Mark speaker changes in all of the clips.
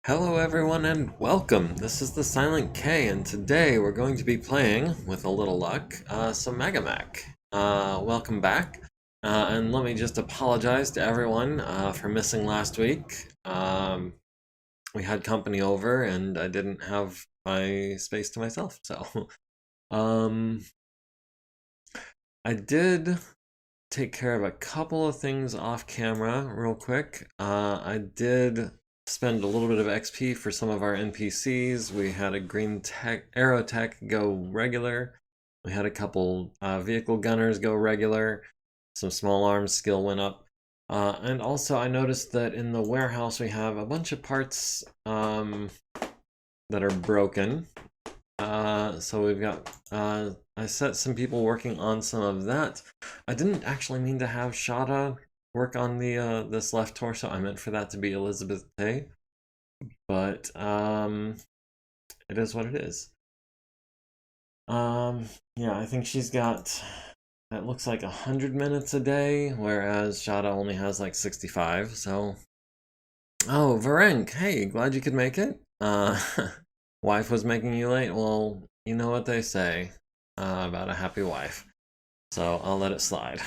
Speaker 1: Hello everyone and welcome! This is the Silent K and today we're going to be playing, with a little luck, some MegaMek. Welcome back. And let me just apologize to everyone for missing last week. We had company over and I didn't have my space to myself, so... I did take care of a couple of things off camera real quick. I did spend a little bit of XP for some of our NPCs. We had a green tech, arrow tech go regular. We had a couple vehicle gunners go regular. Some small arms skill went up. And also I noticed that in the warehouse we have a bunch of parts that are broken. So we've got, I set some people working on some of that. I didn't actually mean to have Shada work on the this left torso. I meant for that to be Elizabeth Tay. But, it is what it is. Yeah, I think she's got, it looks like 100 minutes a day, whereas Shada only has like 65, so... Oh, Varenk, hey, glad you could make it. Wife was making you late? Well, you know what they say about a happy wife. So I'll let it slide.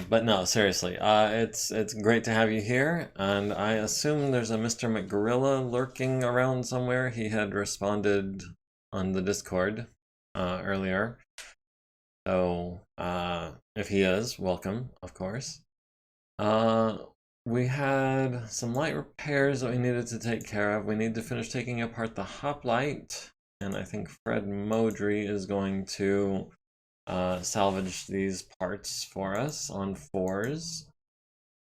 Speaker 1: But no, seriously, it's great to have you here, and I assume there's a Mr. McGorilla lurking around somewhere. He had responded on the Discord earlier. So if he is, welcome, of course. We had some light repairs that we needed to take care of. We need to finish taking apart the hoplite, and I think Fred Modry is going to salvage these parts for us on 4s.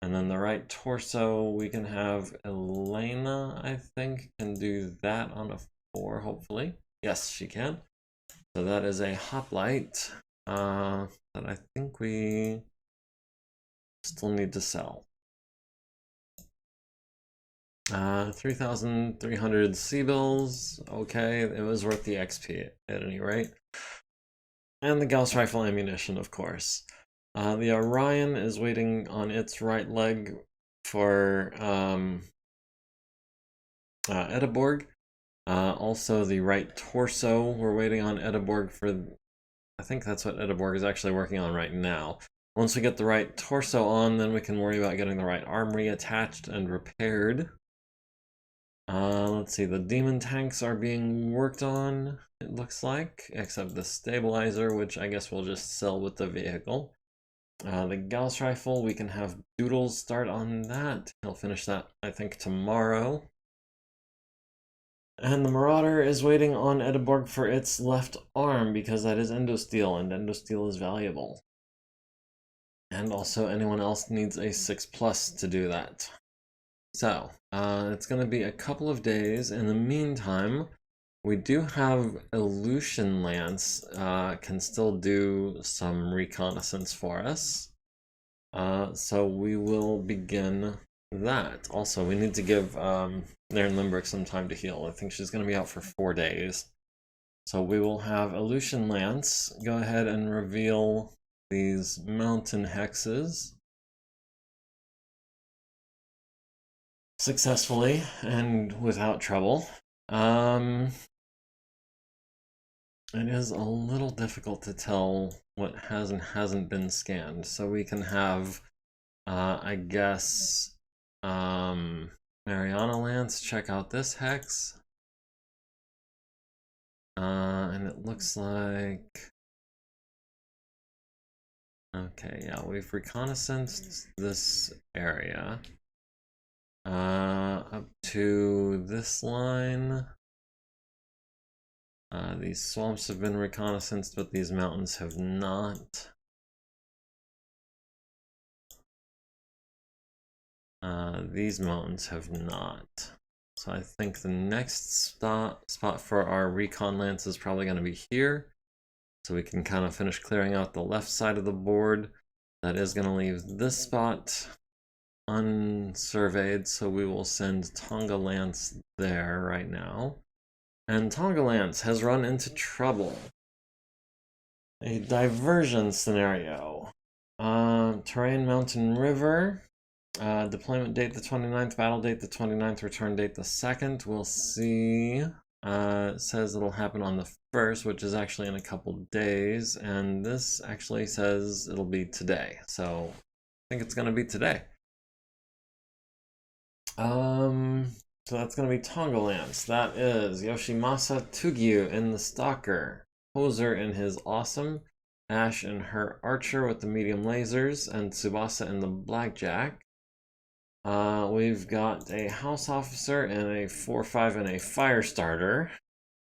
Speaker 1: And then the right torso, we can have Elena, I think, can do that on a 4, hopefully. Yes, she can. So that is a hoplite that I think we still need to sell. 3,300 C-bills. Okay, it was worth the XP at any rate. And the Gauss rifle ammunition, of course. The Orion is waiting on its right leg for Edeborg. Also, the right torso, we're waiting on Edeborg for... I think that's what Edeborg is actually working on right now. Once we get the right torso on, then we can worry about getting the right arm reattached and repaired. Let's see, the demon tanks are being worked on, it looks like, except the stabilizer, which I guess we'll just sell with the vehicle. The Gauss rifle, we can have Doodles start on that. He'll finish that, I think, tomorrow. And the Marauder is waiting on Edeborg for its left arm, because that is Endosteel, and Endosteel is valuable. And also, anyone else needs a 6+ to do that. So, it's going to be a couple of days. In the meantime, we do have Illusion Lance can still do some reconnaissance for us. So we will begin that. Also, we need to give Nairn Limbrick some time to heal. I think she's going to be out for 4 days. So we will have Illusion Lance go ahead and reveal these mountain hexes successfully and without trouble. It is a little difficult to tell what has and hasn't been scanned, so we can have, I guess, Mariana Lance check out this hex. And it looks like... Okay, yeah, we've reconnaissanced this area. Up to this line. These swamps have been reconnaissanced, but these mountains have not. These mountains have not. So I think the next spot for our recon lance is probably going to be here. So we can kind of finish clearing out the left side of the board. That is going to leave this spot unsurveyed, so we will send Tonga Lance there right now. And Tonga Lance has run into trouble. A diversion scenario. Terrain Mountain River Deployment date the 29th, battle date the 29th, return date the 2nd. We'll see. It says it'll happen on the 1st, which is actually in a couple days, and this actually says it'll be today. So I think it's gonna be today. So that's gonna be Tonga Lance. That is Yoshimasa Tugyu in the Stalker, Hoser in his Awesome, Ash in her Archer with the medium lasers, and Tsubasa in the Blackjack. We've got a House Officer and a 4/5 and a Fire Starter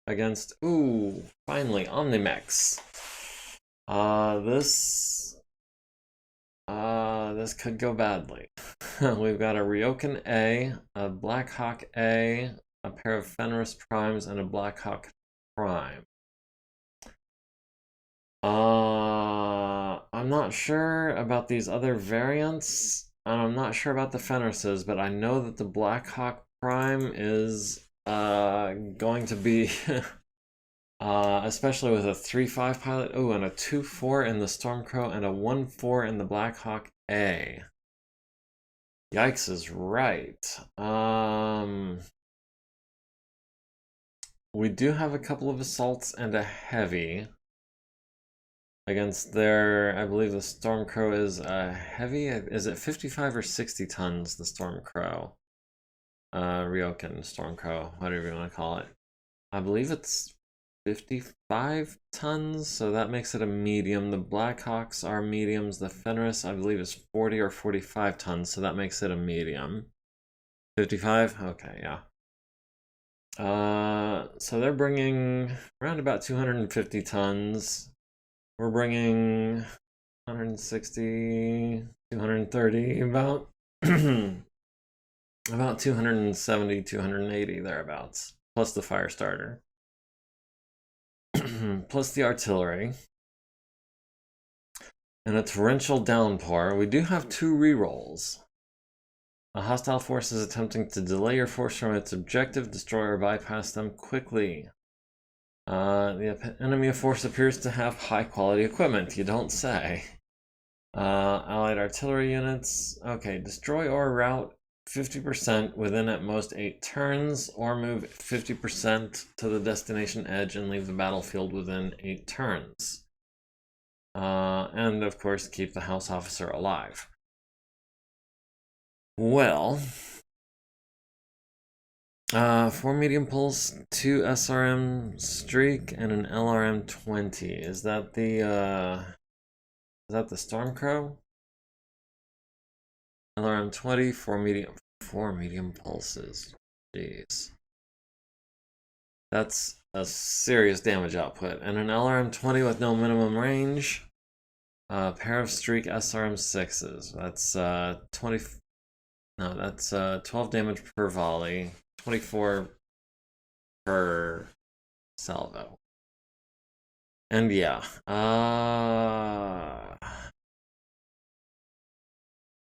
Speaker 1: against, ooh, finally, Omnimechs. This could go badly. We've got a Ryokan A, a Blackhawk A, a pair of Fenris Primes, and a Blackhawk Prime. I'm not sure about these other variants, and I'm not sure about the Fenrises, but I know that the Blackhawk Prime is going to be especially with a 3/5 pilot. Oh, and a 2/4 in the Stormcrow and a 1/4 in the Blackhawk A. Yikes is right. We do have a couple of assaults and a heavy against their, I believe the Stormcrow is a heavy. Is it 55 or 60 tons, the Stormcrow? Ryokan Stormcrow, whatever you want to call it. I believe it's 55 tons, so that makes it a medium. The Blackhawks are mediums. The Fenris, I believe, is 40 or 45 tons, so that makes it a medium. 55? Okay, yeah. So they're bringing around about 250 tons. We're bringing 160, 230, about about 270, 280 thereabouts, plus the fire starter. Plus the artillery. And a torrential downpour. We do have 2 rerolls. A hostile force is attempting to delay your force from its objective, destroy or bypass them quickly. The enemy force appears to have high quality equipment, you don't say. Allied artillery units. Okay, destroy or rout 50% within at most 8 turns, or move 50% to the destination edge and leave the battlefield within 8 turns. And of course, keep the House Officer alive. Well, 4 medium pulse, 2 SRM streak, and an LRM 20. Is that the Stormcrow? LRM 20, 4 medium pulses. Jeez. That's a serious damage output. And an LRM 20 with no minimum range. A pair of streak SRM 6s. That's 20. No, that's 12 damage per volley, 24 per salvo. And yeah.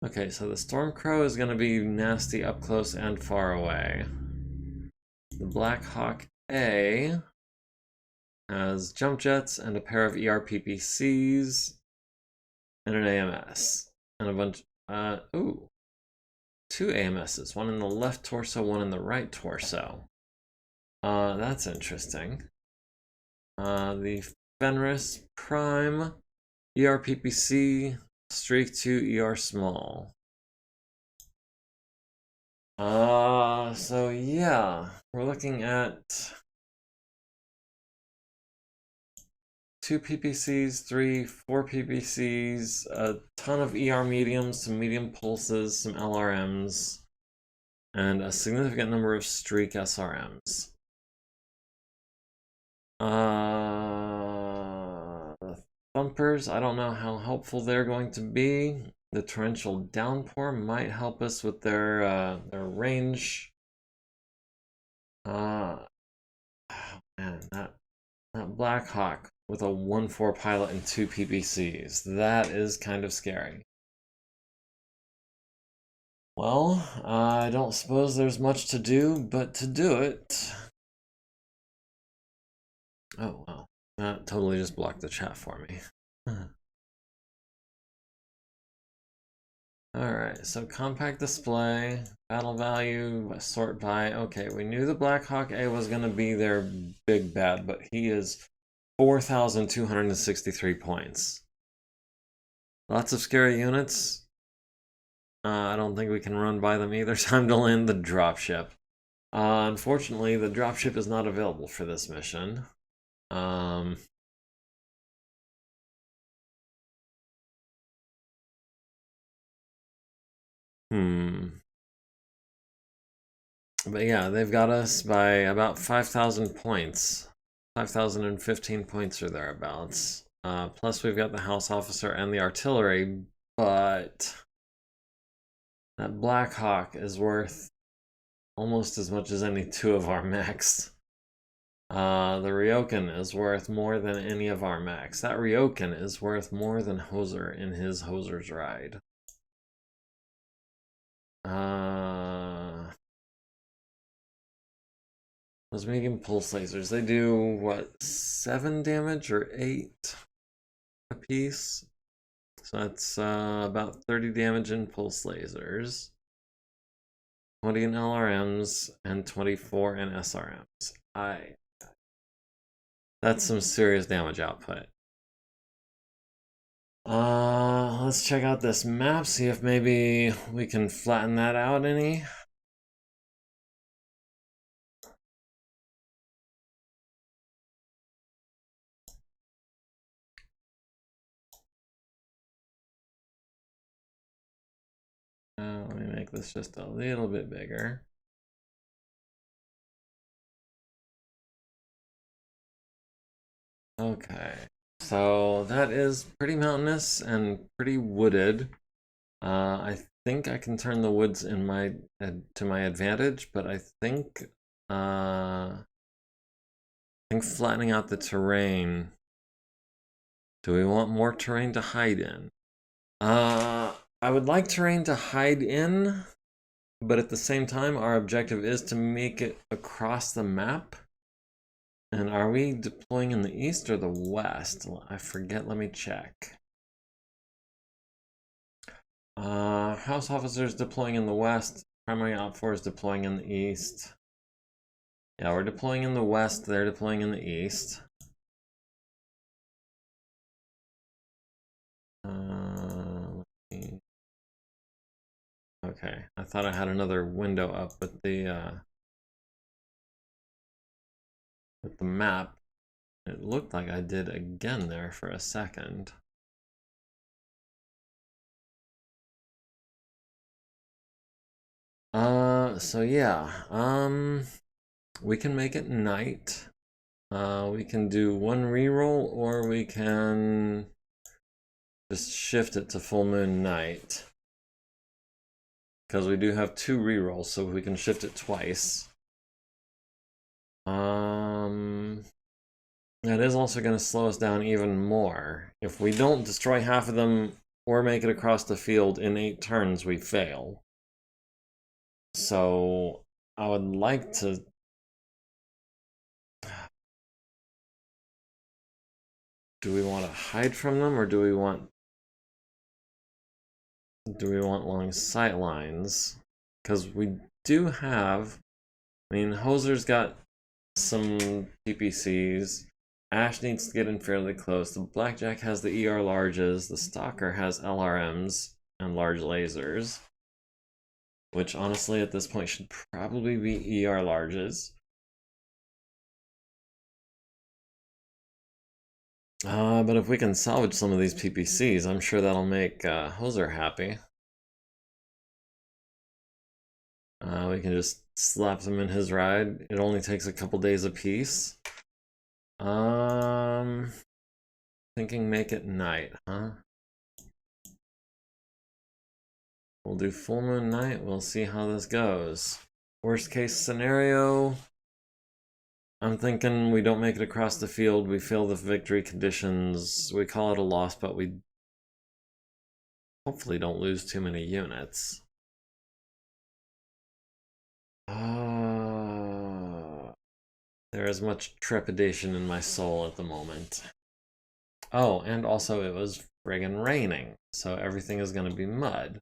Speaker 1: Okay, so the Stormcrow is going to be nasty up close and far away. The Blackhawk A has jump jets and a pair of PPCs and an AMS. And a bunch, ooh. 2 AMSs, one in the left torso, one in the right torso. That's interesting. The Fenris Prime, PPC, Streak 2, small. So yeah, we're looking at 2 PPCs, 3, 4 PPCs, a ton of mediums, some medium pulses, some LRMs, and a significant number of streak SRMs. The thumpers, I don't know how helpful they're going to be. The torrential downpour might help us with their range. Oh man, that Blackhawk with a 1/4 pilot and 2 PPCs. That is kind of scary. Well, I don't suppose there's much to do but to do it. Oh, well. That totally just blocked the chat for me. Alright, so compact display, battle value, sort by. Okay, we knew the Blackhawk A was going to be their big bad, but he is 4,263 points. Lots of scary units. I don't think we can run by them either. Time to land the dropship. Unfortunately, the dropship is not available for this mission. But yeah, they've got us by about 5,000 points. 5,015 points or thereabouts. Plus we've got the house officer and the artillery, but that Black Hawk is worth almost as much as any two of our mechs. The Ryokan is worth more than any of our mechs. That Ryokan is worth more than Hoser in his Hoser's ride. Those medium pulse lasers, they do what, 7 damage or 8 a piece? So that's about 30 damage in pulse lasers, 20 in LRMs, and 24 in SRMs. That's some serious damage output. Let's check out this map, see if maybe we can flatten that out any. Let me make this just a little bit bigger. Okay, so that is pretty mountainous and pretty wooded. I think I can turn the woods in to my advantage, but I think flattening out the terrain. Do we want more terrain to hide in? I would like terrain to hide in, but at the same time, our objective is to make it across the map. And are we deploying in the east or the west? I forget, let me check. House officers deploying in the west. Primary op 4 is deploying in the east. Yeah, we're deploying in the west, they're deploying in the east. Okay, I thought I had another window up with the map. It looked like I did again there for a second. So yeah, we can make it night. We can do one reroll, or we can just shift it to full moon night. Because we do have 2 rerolls, so we can shift it twice. That is also going to slow us down even more. If we don't destroy half of them or make it across the field in 8 turns, we fail. So I would like to... Do we want to hide from them, or do we want long sight lines? Because we do have... I mean, Hoser's got some PPCs. Ash needs to get in fairly close. The Blackjack has the ER larges. The Stalker has LRMs and large lasers, which honestly at this point should probably be ER larges. But if we can salvage some of these PPCs, I'm sure that'll make Hoser happy. We can just slap them in his ride. It only takes a couple days apiece. Thinking make it night, huh? We'll do full moon night. We'll see how this goes. Worst case scenario, I'm thinking we don't make it across the field. We fail the victory conditions. We call it a loss, but we hopefully don't lose too many units. There is much trepidation in my soul at the moment. Oh, and also it was friggin' raining, so everything is going to be mud.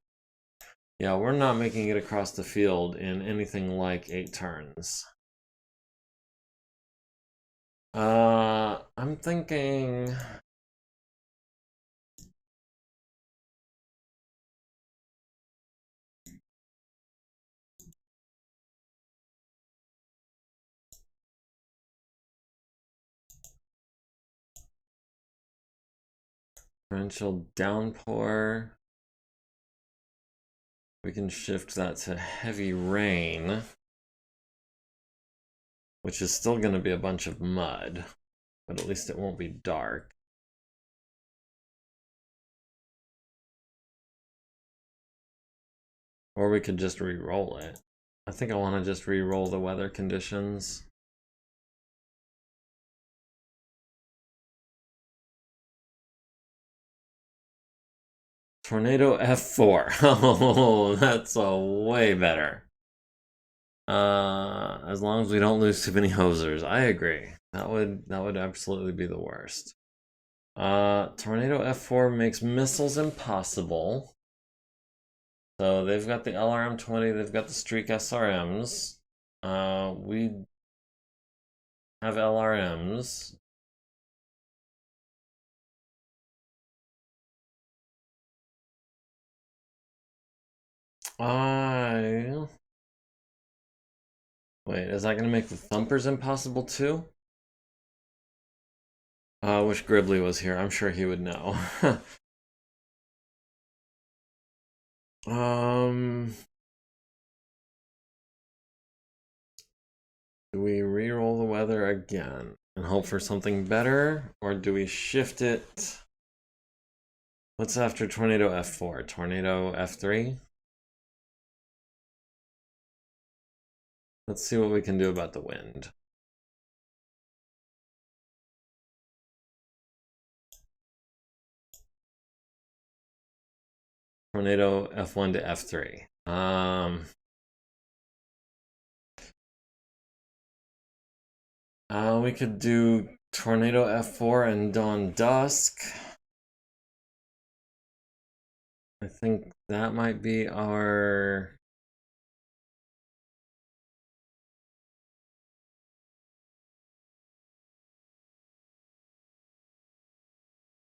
Speaker 1: Yeah, we're not making it across the field in anything like 8 turns. I'm thinking... torrential downpour. We can shift that to heavy rain, which is still going to be a bunch of mud, but at least it won't be dark. Or we could just re-roll it. I think I want to just re-roll the weather conditions. Tornado F4. Oh, that's a way better. As long as we don't lose too many hosers. I agree. That would absolutely be the worst. Tornado F4 makes missiles impossible. So they've got the LRM-20, they've got the Streak SRMs. We have LRMs. Wait, is that going to make the Thumpers impossible too? I wish Gribbly was here. I'm sure he would know. Do we re-roll the weather again and hope for something better? Or do we shift it? What's after Tornado F4? Tornado F3? Let's see what we can do about the wind. Tornado F1 to F3. We could do Tornado F4 and Dawn Dusk. I think that might be our...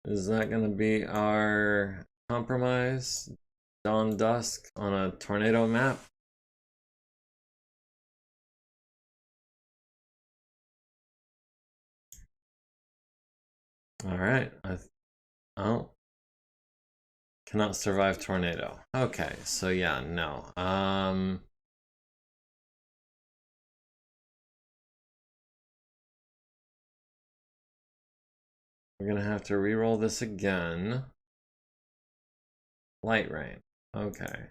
Speaker 1: Is that going to be our compromise? Dawn Dusk on a tornado map? Alright. Oh. Cannot survive tornado. Okay, so yeah, no. We're gonna have to re-roll this again. Light rain. Okay.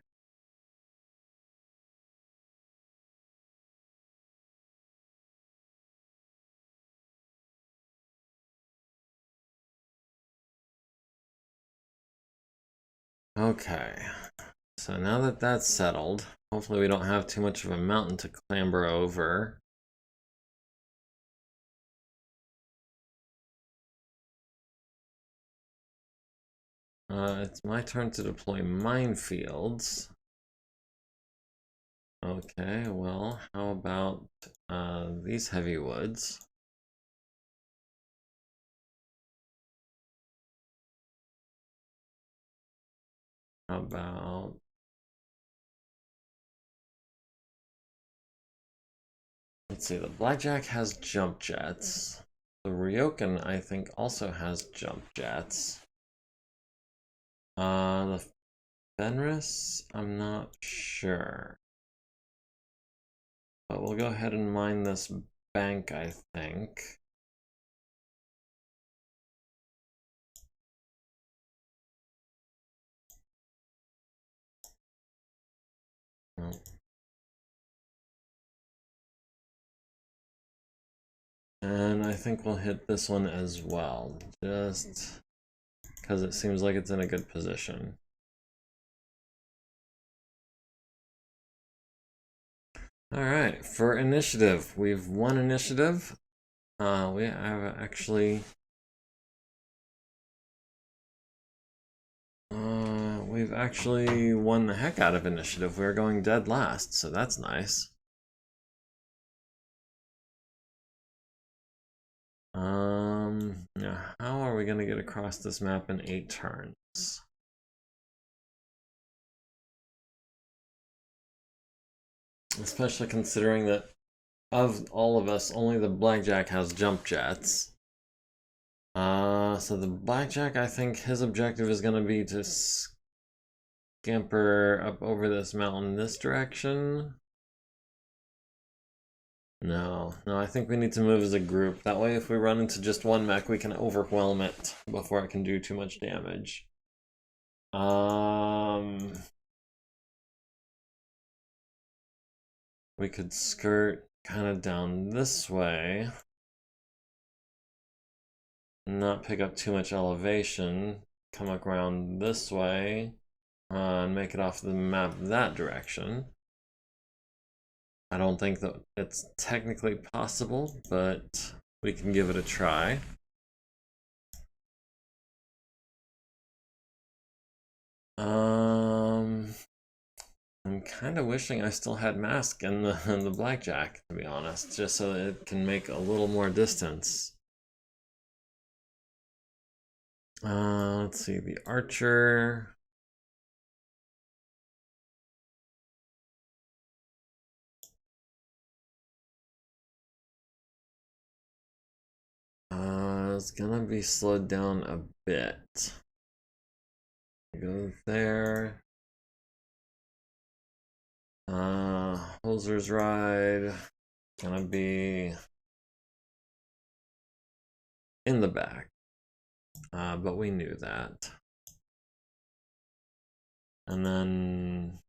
Speaker 1: Okay. So now that that's settled, hopefully we don't have too much of a mountain to clamber over. It's my turn to deploy minefields. Okay, well, how about these heavy woods? How about... Let's see, the Blackjack has jump jets. The Ryokan, I think, also has jump jets. The Fenris, I'm not sure. But we'll go ahead and mine this bank, I think. Oh. And I think we'll hit this one as well, just because it seems like it's in a good position. Alright, for initiative, we've won initiative. We have actually We've actually won the heck out of initiative. We're going dead last, so that's nice. Now how are we gonna get across this map in 8 turns? Especially considering that of all of us, only the blackjack has jump jets. So the blackjack, I think his objective is gonna be to scamper up over this mountain this direction. No, I think we need to move as a group. That way if we run into just one mech, we can overwhelm it before it can do too much damage. We could skirt kind of down this way. Not pick up too much elevation. Come around this way. And make it off the map that direction. I don't think that it's technically possible, but we can give it a try. I'm kind of wishing I still had mask in the blackjack, to be honest, just so that it can make a little more distance. Let's see, the archer. It's gonna be slowed down a bit. Go there. Hoser's ride. Gonna be in the back. But we knew that. And then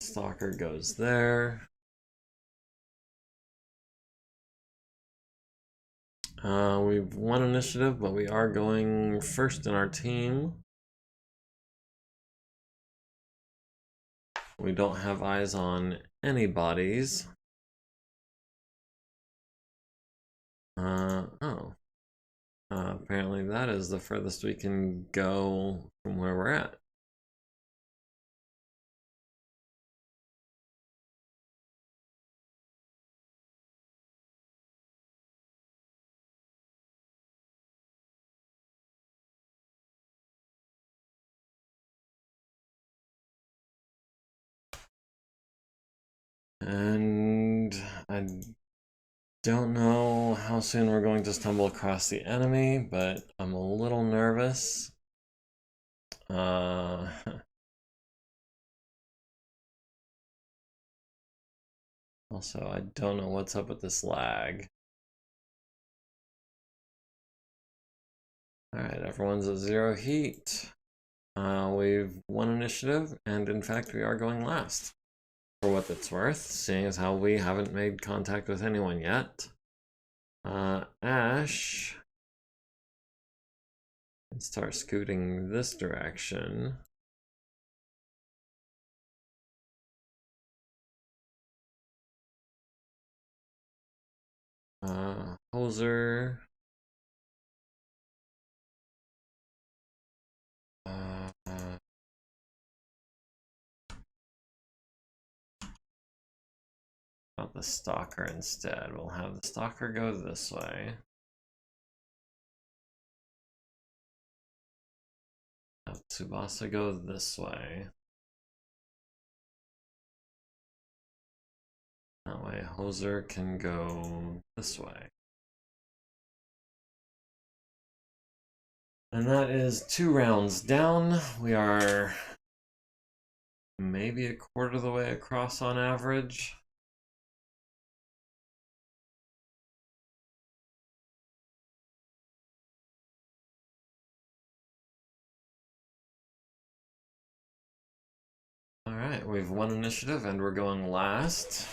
Speaker 1: Stalker goes there. We've won initiative, but we are going first in our team. We don't have eyes on any bodies. Apparently that is the furthest we can go from where we're at. And I don't know how soon we're going to stumble across the enemy, but I'm a little nervous. Also, I don't know what's up with this lag. Alright, everyone's at 0 heat. We've won initiative, and in fact we are going last. For what it's worth, seeing as how we haven't made contact with anyone yet. Ash can start scooting this direction. Hoser. About the stalker instead. We'll have the stalker go this way. Have Tsubasa go this way. That way Hoser can go this way. And that is 2 rounds down. We are maybe a quarter of the way across on average. Alright, we've won initiative and we're going last.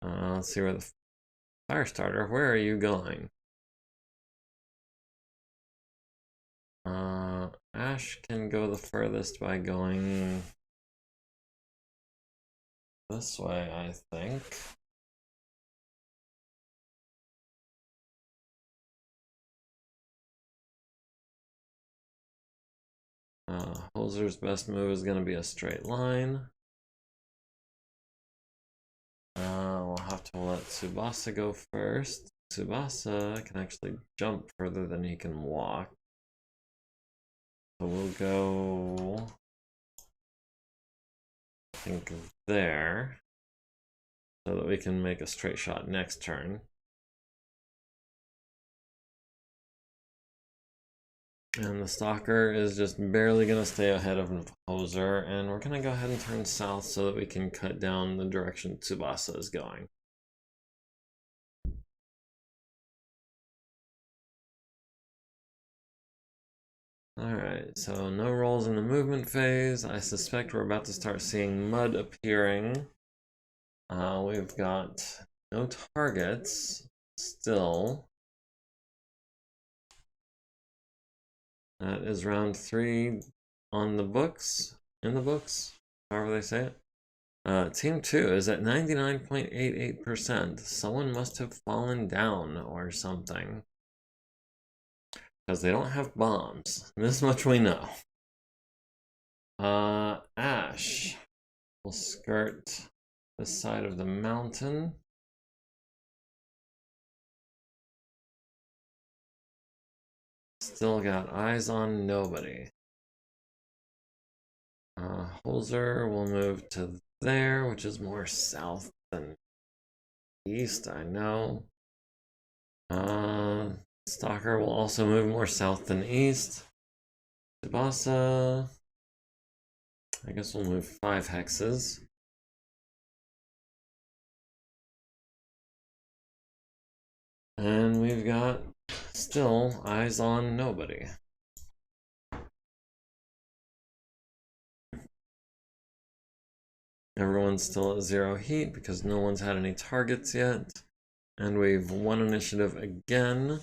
Speaker 1: Let's see where the fire starter, where are you going? Ash can go the furthest by going this way, I think. Hoser's best move is going to be a straight line. We'll have to let Tsubasa go first. Tsubasa can actually jump further than he can walk. So we'll go, I think, there, so that we can make a straight shot next turn. And the Stalker is just barely going to stay ahead of Hoser, and we're going to go ahead and turn south so that we can cut down the direction Tsubasa is going. Alright, so no rolls in the movement phase. I suspect we're about to start seeing mud appearing. We've got no targets still. That is round 3 on the books, in the books, however they say it. Team 2 is at 99.88%. Someone must have fallen down or something. Because they don't have bombs. This much we know. Ash will skirt this side of the mountain. Still got eyes on nobody. Hoser will move to there, which is more south than east, I know. Stalker will also move more south than east. Tsubasa, I guess we'll move 5 hexes. And we've got still eyes on nobody. Everyone's still at 0 heat because no one's had any targets yet. And we've won initiative again.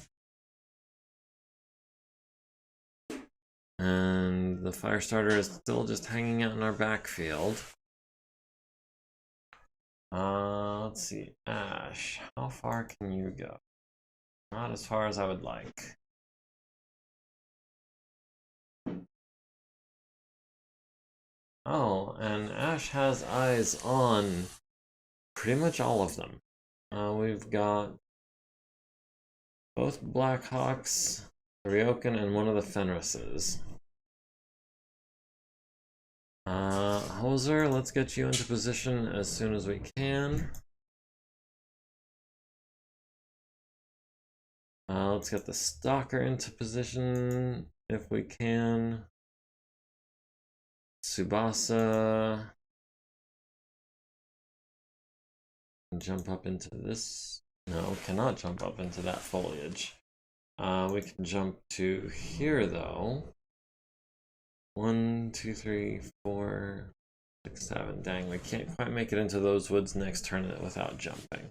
Speaker 1: And the Firestarter is still just hanging out in our backfield. Let's see. Ash, how far can you go? Not as far as I would like. Oh, and Ash has eyes on pretty much all of them. We've got both Blackhawks, Ryokan, and one of the Fenrises. Hoser, let's get you into position as soon as we can. Let's get the Stalker into position if we can. Tsubasa. Jump up into this. No, cannot jump up into that foliage. We can jump to here though. 1, 2, 3, 4, 6, 7. Dang, we can't quite make it into those woods next turn without jumping.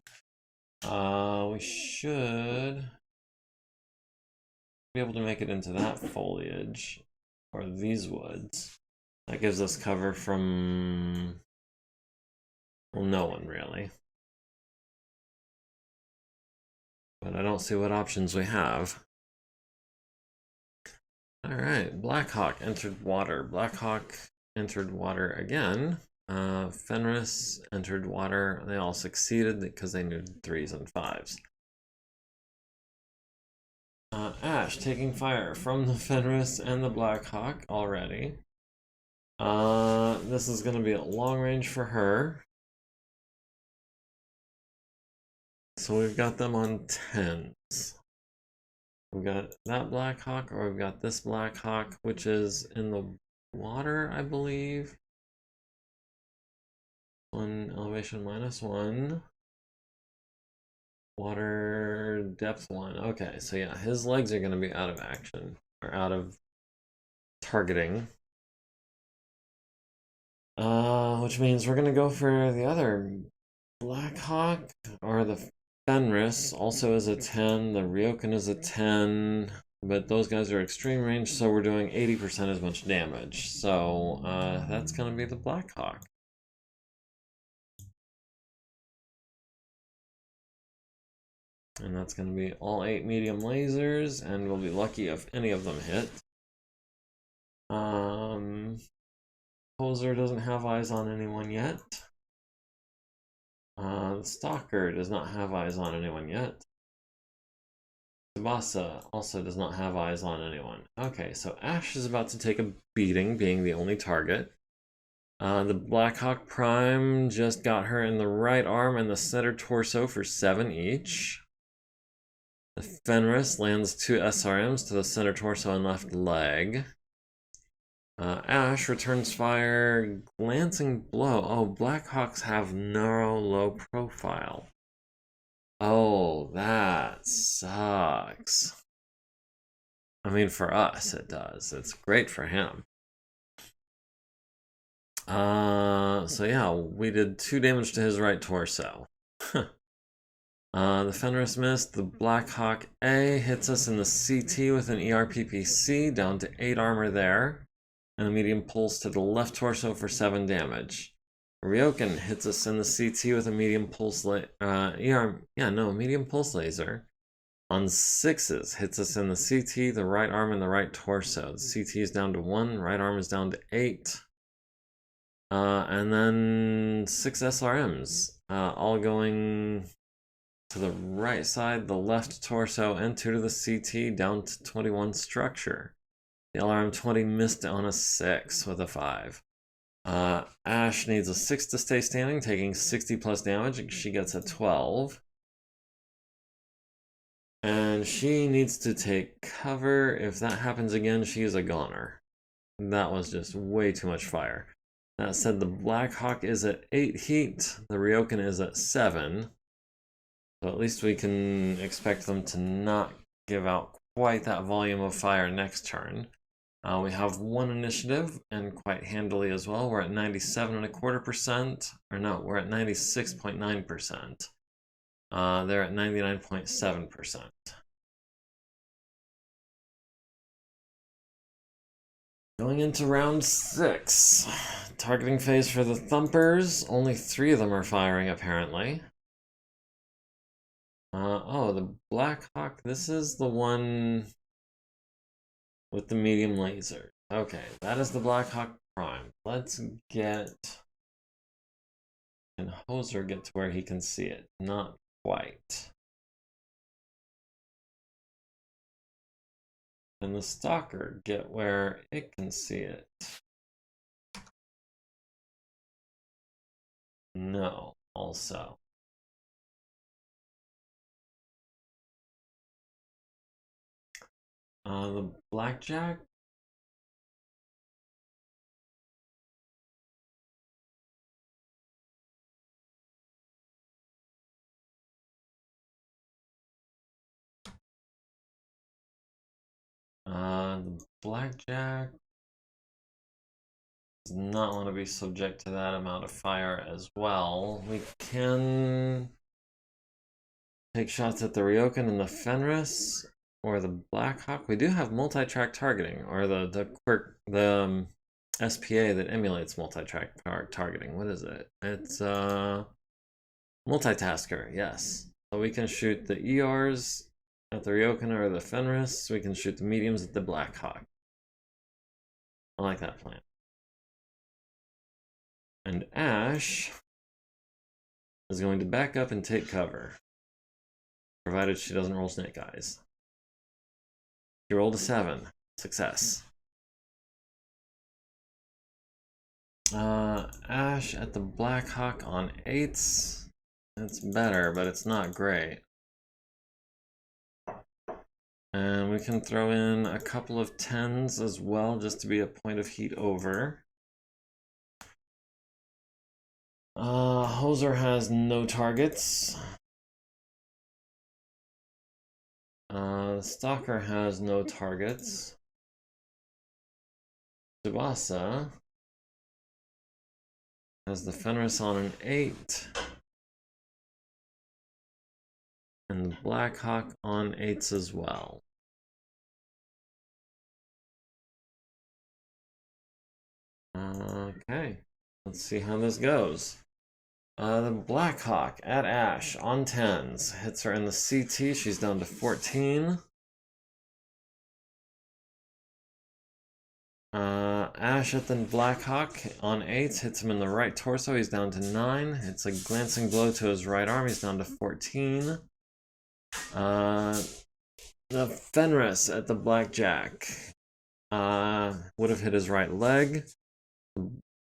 Speaker 1: We should be able to make it into that foliage or these woods. That gives us cover from, well, no one really. But I don't see what options we have. Alright, Blackhawk entered water. Blackhawk entered water again. Fenris entered water. They all succeeded because they knew 3s and 5s. Ash taking fire from the Fenris and the Blackhawk already. This is going to be at long range for her. So we've got them on 10s. We've got that Blackhawk, or we've got this Blackhawk, which is in the water, I believe. 1 elevation -1. Water depth 1. Okay, so yeah, his legs are going to be out of action, or out of targeting. Which means we're going to go for the other Blackhawk, or the Fenris also is a 10, the Ryokan is a 10, but those guys are extreme range, so we're doing 80% as much damage. So that's going to be the Blackhawk. And that's going to be all 8 medium lasers, and we'll be lucky if any of them hit. Poser doesn't have eyes on anyone yet. The Stalker does not have eyes on anyone yet. Tsubasa also does not have eyes on anyone. Okay, so Ash is about to take a beating, being the only target. The Blackhawk Prime just got her in the right arm and the center torso for 7 each. The Fenris lands 2 SRMs to the center torso and left leg. Ash returns fire, glancing blow. Oh, Blackhawks have narrow, low profile. Oh, that sucks. I mean, for us, it does. It's great for him. So yeah, we did 2 damage to his right torso. The Fenris missed. The Blackhawk A hits us in the CT with an ER-PPC, down to 8 armor there. And a medium pulse to the left torso for 7 damage. Ryoken hits us in the CT with a medium pulse medium pulse laser. On 6s, hits us in the CT, the right arm, and the right torso. The CT is down to 1, right arm is down to 8. And then 6 SRMs, all going to the right side, the left torso, and 2 to the CT, down to 21 structure. The LRM-20 missed on a 6 with a 5. Ash needs a 6 to stay standing, taking 60 plus damage. She gets a 12. And she needs to take cover. If that happens again, she is a goner. That was just way too much fire. That said, the Blackhawk is at 8 heat. The Ryoken is at 7. So at least we can expect them to not give out quite that volume of fire next turn. We have 1 initiative, and quite handily as well. We're at 97.25%. Or no, we're at 96.9%. They're at 99.7%. Going into round 6. Targeting phase for the Thumpers. Only 3 of them are firing, apparently. Oh, the Blackhawk. This is the one with the medium laser. Okay, that is the Blackhawk Prime. Let's get... Can Hoser get to where he can see it? Not quite. Can the Stalker get where it can see it? No, also. The Blackjack? The Blackjack does not want to be subject to that amount of fire as well. We can take shots at the Ryoken and the Fenris, or the Blackhawk. We do have multi-track targeting, or the SPA that emulates multi-track targeting. What is it? It's multitasker, yes. So we can shoot the ERs at the Ryoken or the Fenris. We can shoot the mediums at the Blackhawk. I like that plan. And Ash is going to back up and take cover, provided she doesn't roll snake eyes. She rolled a 7. Success. Ash at the Blackhawk on 8s. It's better, but it's not great. And we can throw in a couple of 10s as well, just to be a point of heat over. Hoser has no targets. Stalker has no targets. Tsubasa has the Fenris on an 8. And the Blackhawk on 8s as well. Okay, let's see how this goes. The Blackhawk at Ash on 10s. Hits her in the CT. She's down to 14. Ash at the Blackhawk on 8 hits him in the right torso. He's down to 9. It's a glancing blow to his right arm. He's down to 14. The Fenris at the Blackjack would have hit his right leg.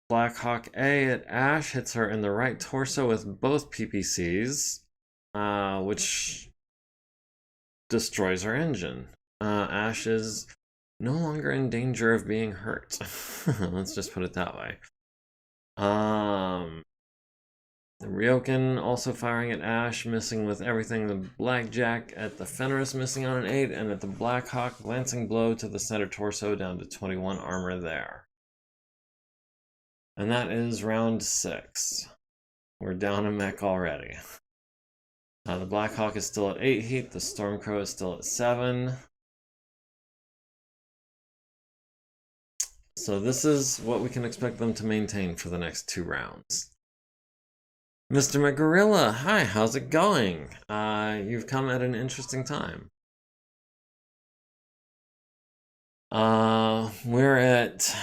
Speaker 1: Blackhawk A at Ash hits her in the right torso with both PPCs, which destroys her engine. Ash is no longer in danger of being hurt. Let's just put it that way. The Ryokan also firing at Ash, missing with everything. The Blackjack at the Fenris missing on an 8, and at the Blackhawk, glancing blow to the center torso, down to 21 armor there. And that is round 6. We're down a mech already. The Blackhawk is still at 8 heat, the Stormcrow is still at 7. So this is what we can expect them to maintain for the next 2 rounds. Mr. McGorilla, hi, how's it going? You've come at an interesting time. We're at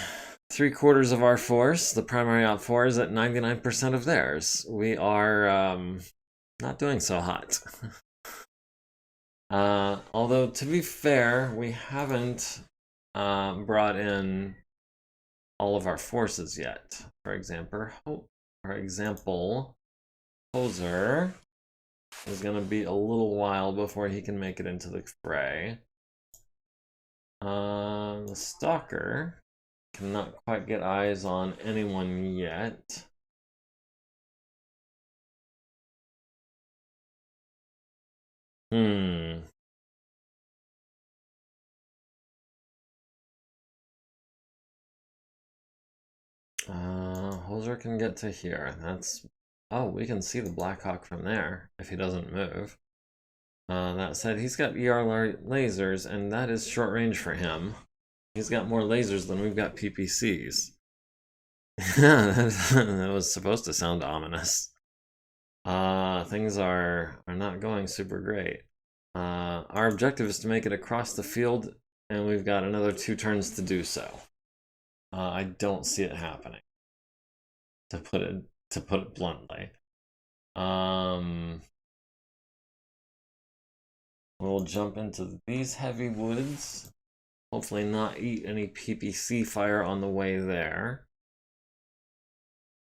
Speaker 1: 3/4 of our force. The primary op 4 is at 99% of theirs. We are not doing so hot. Although, to be fair, we haven't brought in all of our forces yet. For example, Hoser is going to be a little while before he can make it into the fray. The Stalker cannot quite get eyes on anyone yet. Hoser can get to here. That's... Oh, we can see the Blackhawk from there if he doesn't move. That said, he's got ER lasers, and that is short range for him. He's got more lasers than we've got PPCs. That was supposed to sound ominous. Things are not going super great. Our objective is to make it across the field, and we've got another 2 turns to do so. I don't see it happening, to put it bluntly. We'll jump into these heavy woods. Hopefully not eat any PPC fire on the way there.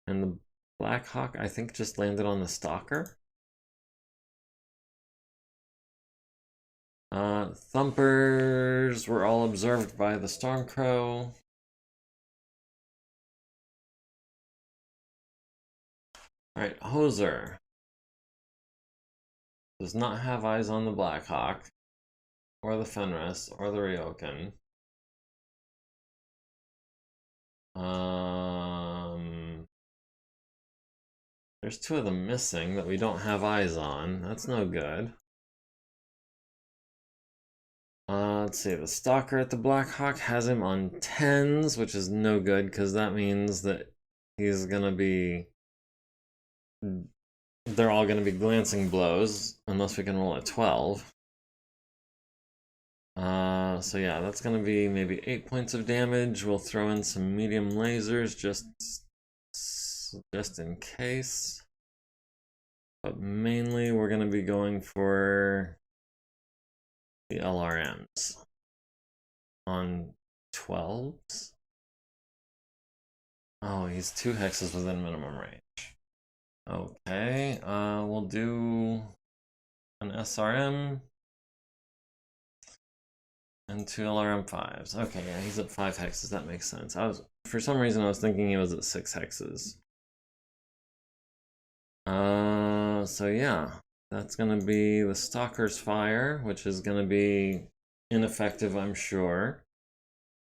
Speaker 1: And the Blackhawk, I think, just landed on the Stalker. Thumpers were all observed by the Stormcrow. Alright, Hoser does not have eyes on the Blackhawk, or the Fenris, or the Ryokan. There's 2 of them missing that we don't have eyes on. That's no good. Let's see, the Stalker at the Blackhawk has him on 10s, which is no good, because that means that he's gonna be... They're all gonna be glancing blows, unless we can roll a 12. So yeah, that's gonna be maybe 8 points of damage. We'll throw in some medium lasers just in case. But mainly we're gonna be going for the LRMs on 12s. Oh, he's 2 hexes within minimum range. Okay, we'll do an SRM and 2 LRM5s. Okay, yeah, he's at 5 hexes. That makes sense. For some reason I was thinking he was at 6 hexes. So yeah, that's gonna be the Stalker's fire, which is gonna be ineffective, I'm sure.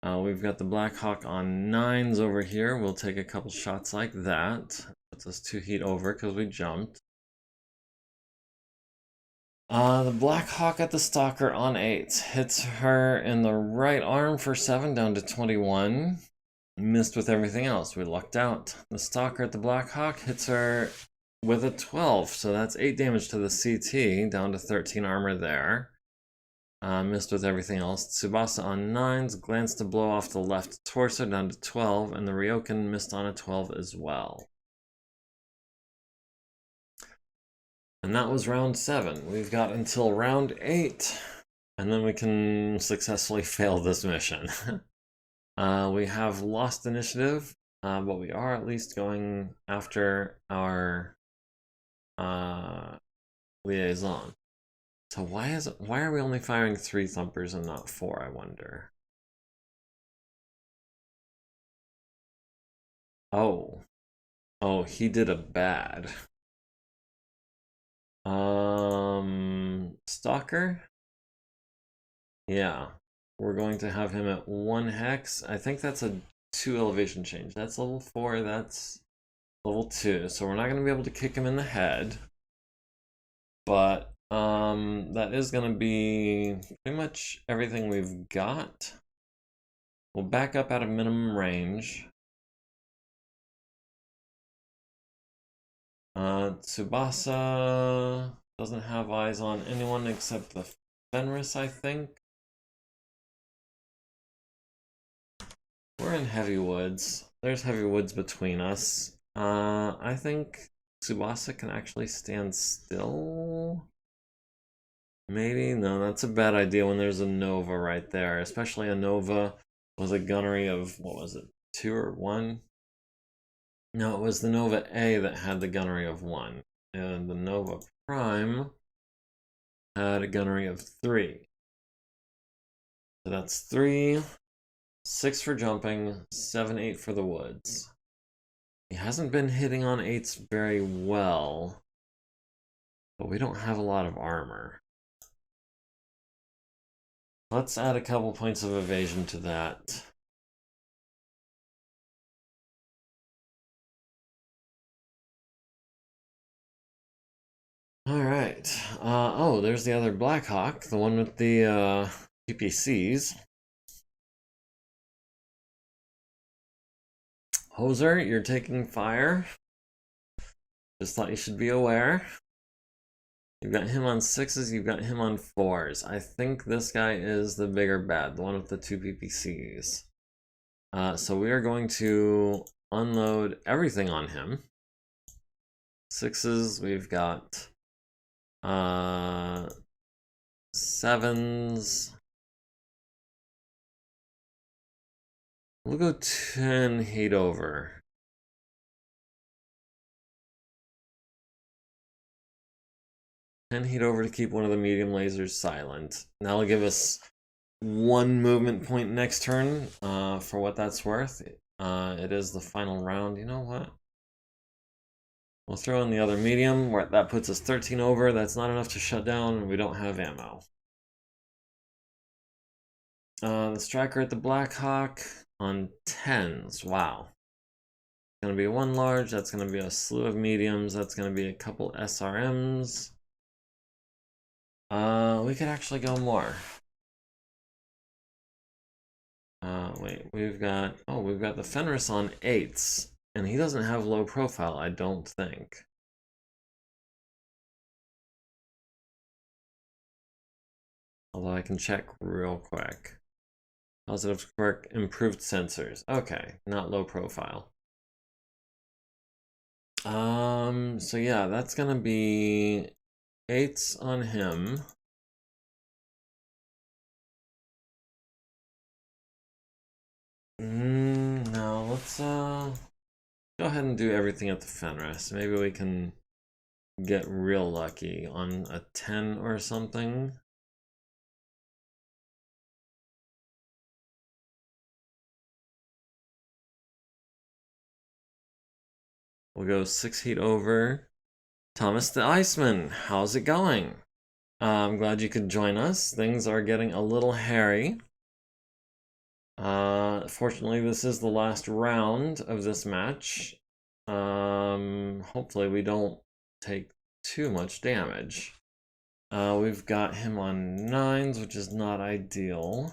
Speaker 1: We've got the Blackhawk on 9s over here. We'll take a couple shots like that. Puts us 2 heat over because we jumped. The Blackhawk at the Stalker on 8s hits her in the right arm for 7, down to 21. Missed with everything else. We lucked out. The Stalker at the Blackhawk hits her with a 12, so that's 8 damage to the CT, down to 13 armor there. Missed with everything else. Tsubasa on 9s, glanced to blow off the left torso down to 12, and the Ryokan missed on a 12 as well. And that was round 7. We've got until round 8, and then we can successfully fail this mission. We have lost initiative, but we are at least going after our liaison. So why are we only firing 3 thumpers and not 4, I wonder? Oh. Oh, he did a bad. Stalker? Yeah. We're going to have him at 1 hex. I think that's a 2 elevation change. That's level 4, that's level 2. So we're not going to be able to kick him in the head. But that is going to be pretty much everything we've got. We'll back up at a minimum range. Tsubasa doesn't have eyes on anyone except the Fenris, I think. We're in heavy woods. There's heavy woods between us. I think Tsubasa can actually stand still. Maybe? No, that's a bad idea when there's a Nova right there. Especially a Nova with a gunnery of, what was it, 2 or 1? No, it was the Nova A that had the gunnery of 1. And the Nova Prime had a gunnery of 3. So that's 3, 6 for jumping, 7, 8 for the woods. He hasn't been hitting on 8s very well, but we don't have a lot of armor. Let's add a couple points of evasion to that. Alright. Oh, there's the other Blackhawk, the one with the PPCs. Hoser, you're taking fire. Just thought you should be aware. You've got him on 6s, you've got him on 4s. I think this guy is the bigger bad, the one with the 2 PPCs. So we are going to unload everything on him. 6s, we've got 7s. We'll go 10 heat over. Heat over to keep one of the medium lasers silent. That'll give us 1 movement point next turn, for what that's worth. It is the final round. You know what? We'll throw in the other medium, where that puts us 13 over. That's not enough to shut down. We don't have ammo. The striker at the Blackhawk on 10s. Wow. It's going to be 1 large. That's going to be a slew of mediums. That's going to be a couple SRMs. We could actually go more. Wait, we've got the Fenris on 8s, and he doesn't have low profile, I don't think. Although I can check real quick. Positive quirk, improved sensors. Okay, not low profile. So yeah, that's gonna be 8s on him. No, let's go ahead and do everything at the Fenris. Maybe we can get real lucky on a 10 or something. We'll go 6 heat over. Thomas the Iceman, how's it going? I'm glad you could join us. Things are getting a little hairy. Fortunately, this is the last round of this match. Hopefully we don't take too much damage. We've got him on 9s, which is not ideal.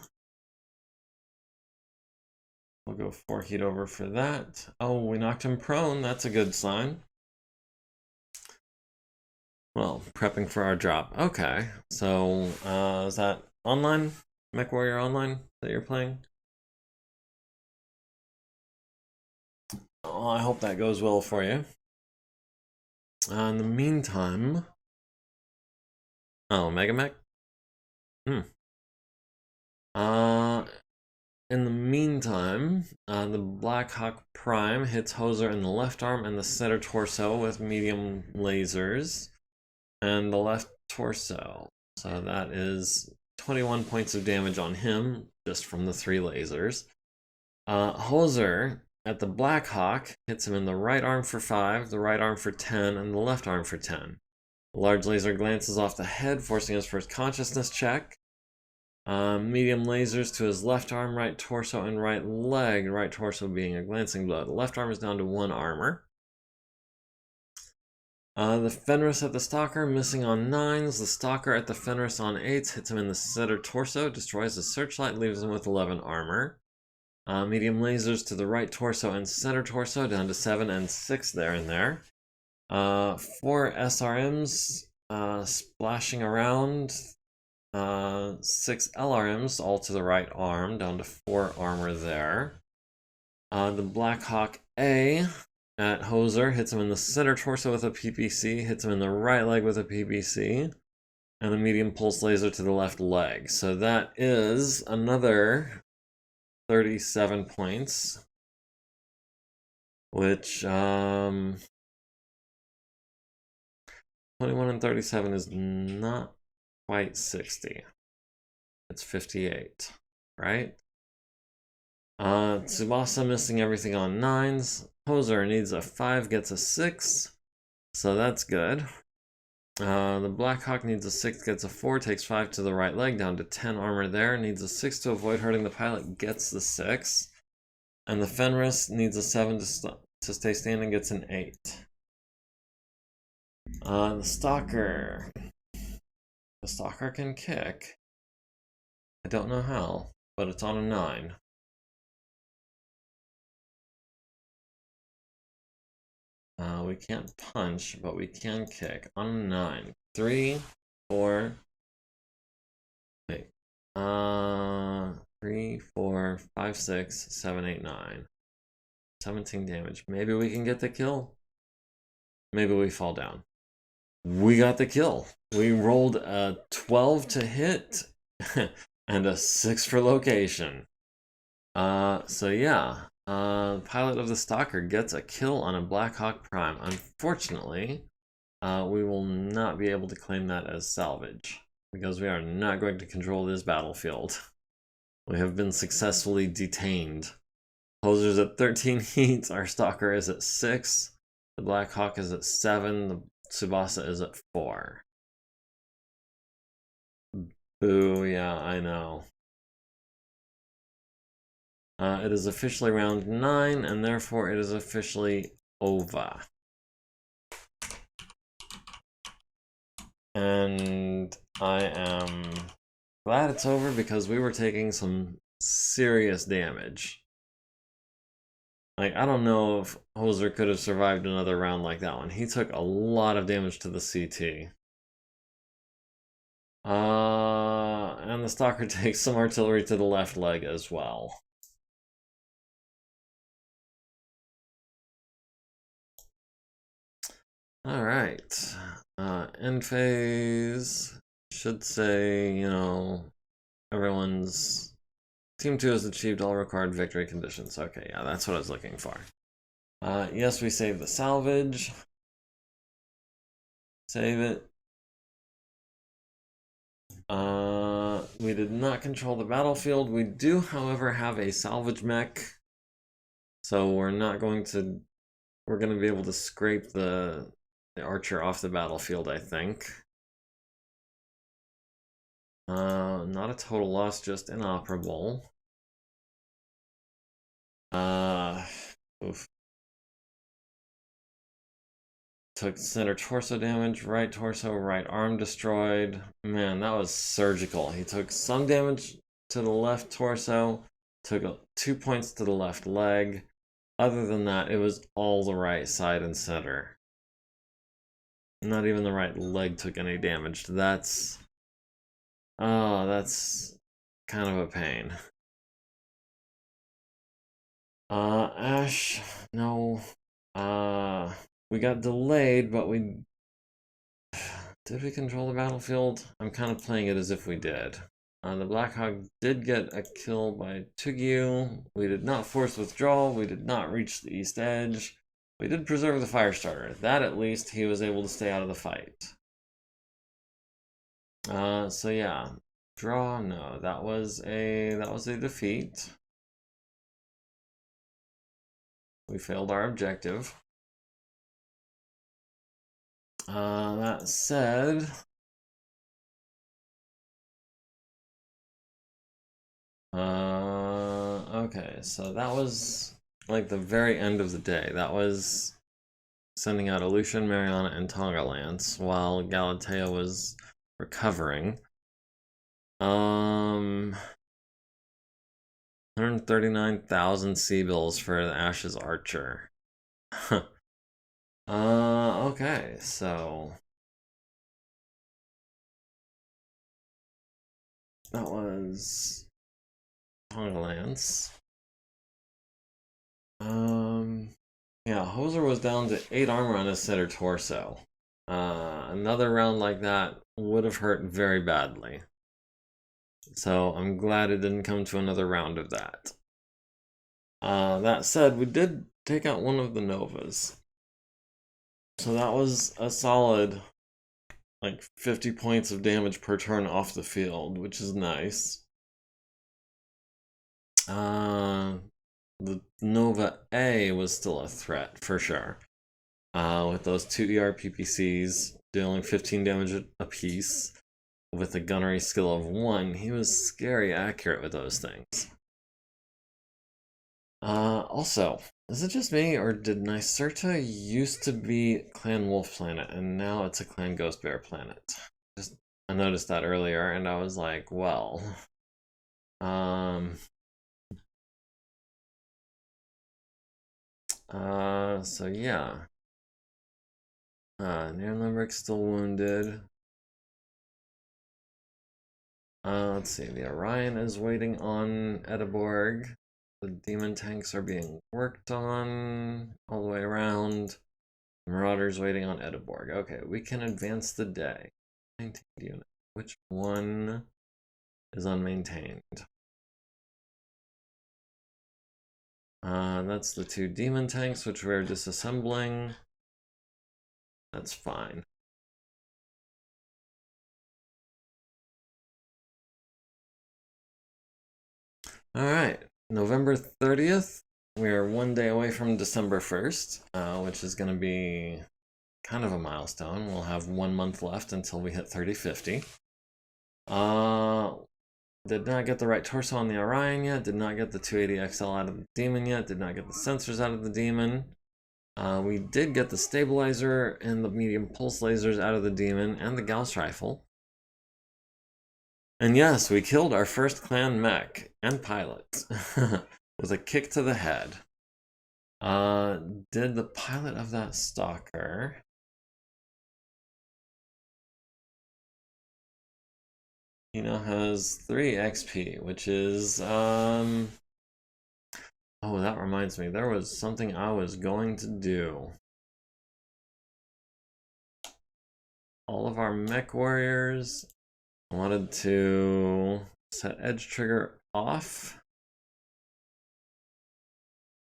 Speaker 1: We'll go 4 heat over for that. Oh, we knocked him prone. That's a good sign. Well, prepping for our drop. Okay, so is that online? MechWarrior Online that you're playing? Oh, I hope that goes well for you. In the meantime... Oh, MegaMek? Hmm. In the meantime, the Blackhawk Prime hits Hoser in the left arm and the center torso with medium lasers. And the left torso. So that is 21 points of damage on him, just from the 3 lasers. Hoser, at the Blackhawk, hits him in the right arm for 5, the right arm for 10, and the left arm for 10. The large laser glances off the head, forcing his first consciousness check. Medium lasers to his left arm, right torso, and right leg. Right torso being a glancing blow. The left arm is down to 1 armor. The Fenris at the Stalker, missing on 9s. The Stalker at the Fenris on 8s, hits him in the center torso, destroys the searchlight, leaves him with 11 armor. Medium lasers to the right torso and center torso, down to 7 and 6 there and there. 4 SRMs splashing around. 6 LRMs, all to the right arm, down to 4 armor there. The Blackhawk A at Hoser hits him in the center torso with a PPC, hits him in the right leg with a PPC, and a medium pulse laser to the left leg. So that is another 37 points, which 21 and 37 is not quite 60. It's 58, right? Tsubasa missing everything on 9s. Hoser needs a 5, gets a 6, so that's good. The Blackhawk needs a 6, gets a 4, takes 5 to the right leg, down to 10 armor there. Needs a 6 to avoid hurting the pilot, gets the 6. And the Fenris needs a 7 to stay standing, gets an 8. The Stalker. The Stalker can kick. I don't know how, but it's on a 9. We can't punch, but we can kick on a 9. 3, 4. Wait. 3, 4, 5, 6, 7, 8, 9. 17 damage. Maybe we can get the kill. Maybe we fall down. We got the kill. We rolled a 12 to hit and a 6 for location. So yeah. Pilot of the Stalker gets a kill on a Blackhawk Prime. Unfortunately, we will not be able to claim that as salvage, because we are not going to control this battlefield. We have been successfully detained. Hoser's at 13 heats, our Stalker is at 6, the Blackhawk is at 7, the Tsubasa is at 4. Boo, yeah, I know. It is officially round 9, and therefore it is officially over. And I am glad it's over, because we were taking some serious damage. Like, I don't know if Hoser could have survived another round like that one. He took a lot of damage to the CT. And the Stalker takes some artillery to the left leg as well. Alright. End phase should say, you know, everyone's... Team 2 has achieved all required victory conditions. Okay, yeah, that's what I was looking for. Yes, we saved the salvage. Save it. We did not control the battlefield. We do, however, have a salvage mech. So we're not going to... We're going to be able to scrape the archer off the battlefield, I think. Not a total loss, just inoperable. Oof. Took center torso damage, right torso, right arm destroyed. Man, that was surgical. He took some damage to the left torso, took 2 points to the left leg. Other than that, it was all the right side and center. Not even the right leg took any damage. That's Oh, that's kind of a pain. Ash, no. We got delayed, but we... Did we control the battlefield? I'm kind of playing it as if we did. The Blackhawk did get a kill by Tugyu. We did not force withdrawal. We did not reach the east edge. We did preserve the Firestarter. That, at least, he was able to stay out of the fight. So yeah. Draw, no. That was a defeat. We failed our objective. That said, okay, so that was like the very end of the day. That was sending out Aleutian, Mariana, and Tonga Lance while Galatea was recovering. 139,000 Seabills for the Ash's Archer. Okay, so that was Tonga Lance. Yeah, Hoser was down to 8 armor on his center torso. Another round like that would have hurt very badly. So I'm glad it didn't come to another round of that. That said, we did take out one of the Novas. So that was a solid, like, 50 points of damage per turn off the field, which is nice. The Nova A was still a threat, for sure. With those 2 ER PPCs dealing 15 damage apiece with a gunnery skill of 1, he was scary accurate with those things. Also, is it just me, or did Nycerta used to be Clan Wolf Planet, and now it's a Clan Ghost Bear Planet? I noticed that earlier, and I was like, well... so yeah. Nirnlimberg's still wounded. Let's see, the Orion is waiting on Edeborg. The demon tanks are being worked on all the way around. Marauder's waiting on Edeborg. Okay, we can advance the day. Maintained unit. Which one is unmaintained? That's the 2 demon tanks, which we're disassembling. That's fine. Alright, November 30th. We're 1 day away from December 1st, which is going to be kind of a milestone. We'll have 1 month left until we hit 3050. Did not get the right torso on the Orion yet. Did not get the 280XL out of the demon yet. Did not get the sensors out of the demon. We did get the stabilizer and the medium pulse lasers out of the demon and the Gauss rifle. And yes, we killed our first clan mech and pilot with a kick to the head. Did the pilot of that stalker... He now has 3 XP, which is, oh, that reminds me, there was something I was going to do. All of our mech warriors, I wanted to set edge trigger off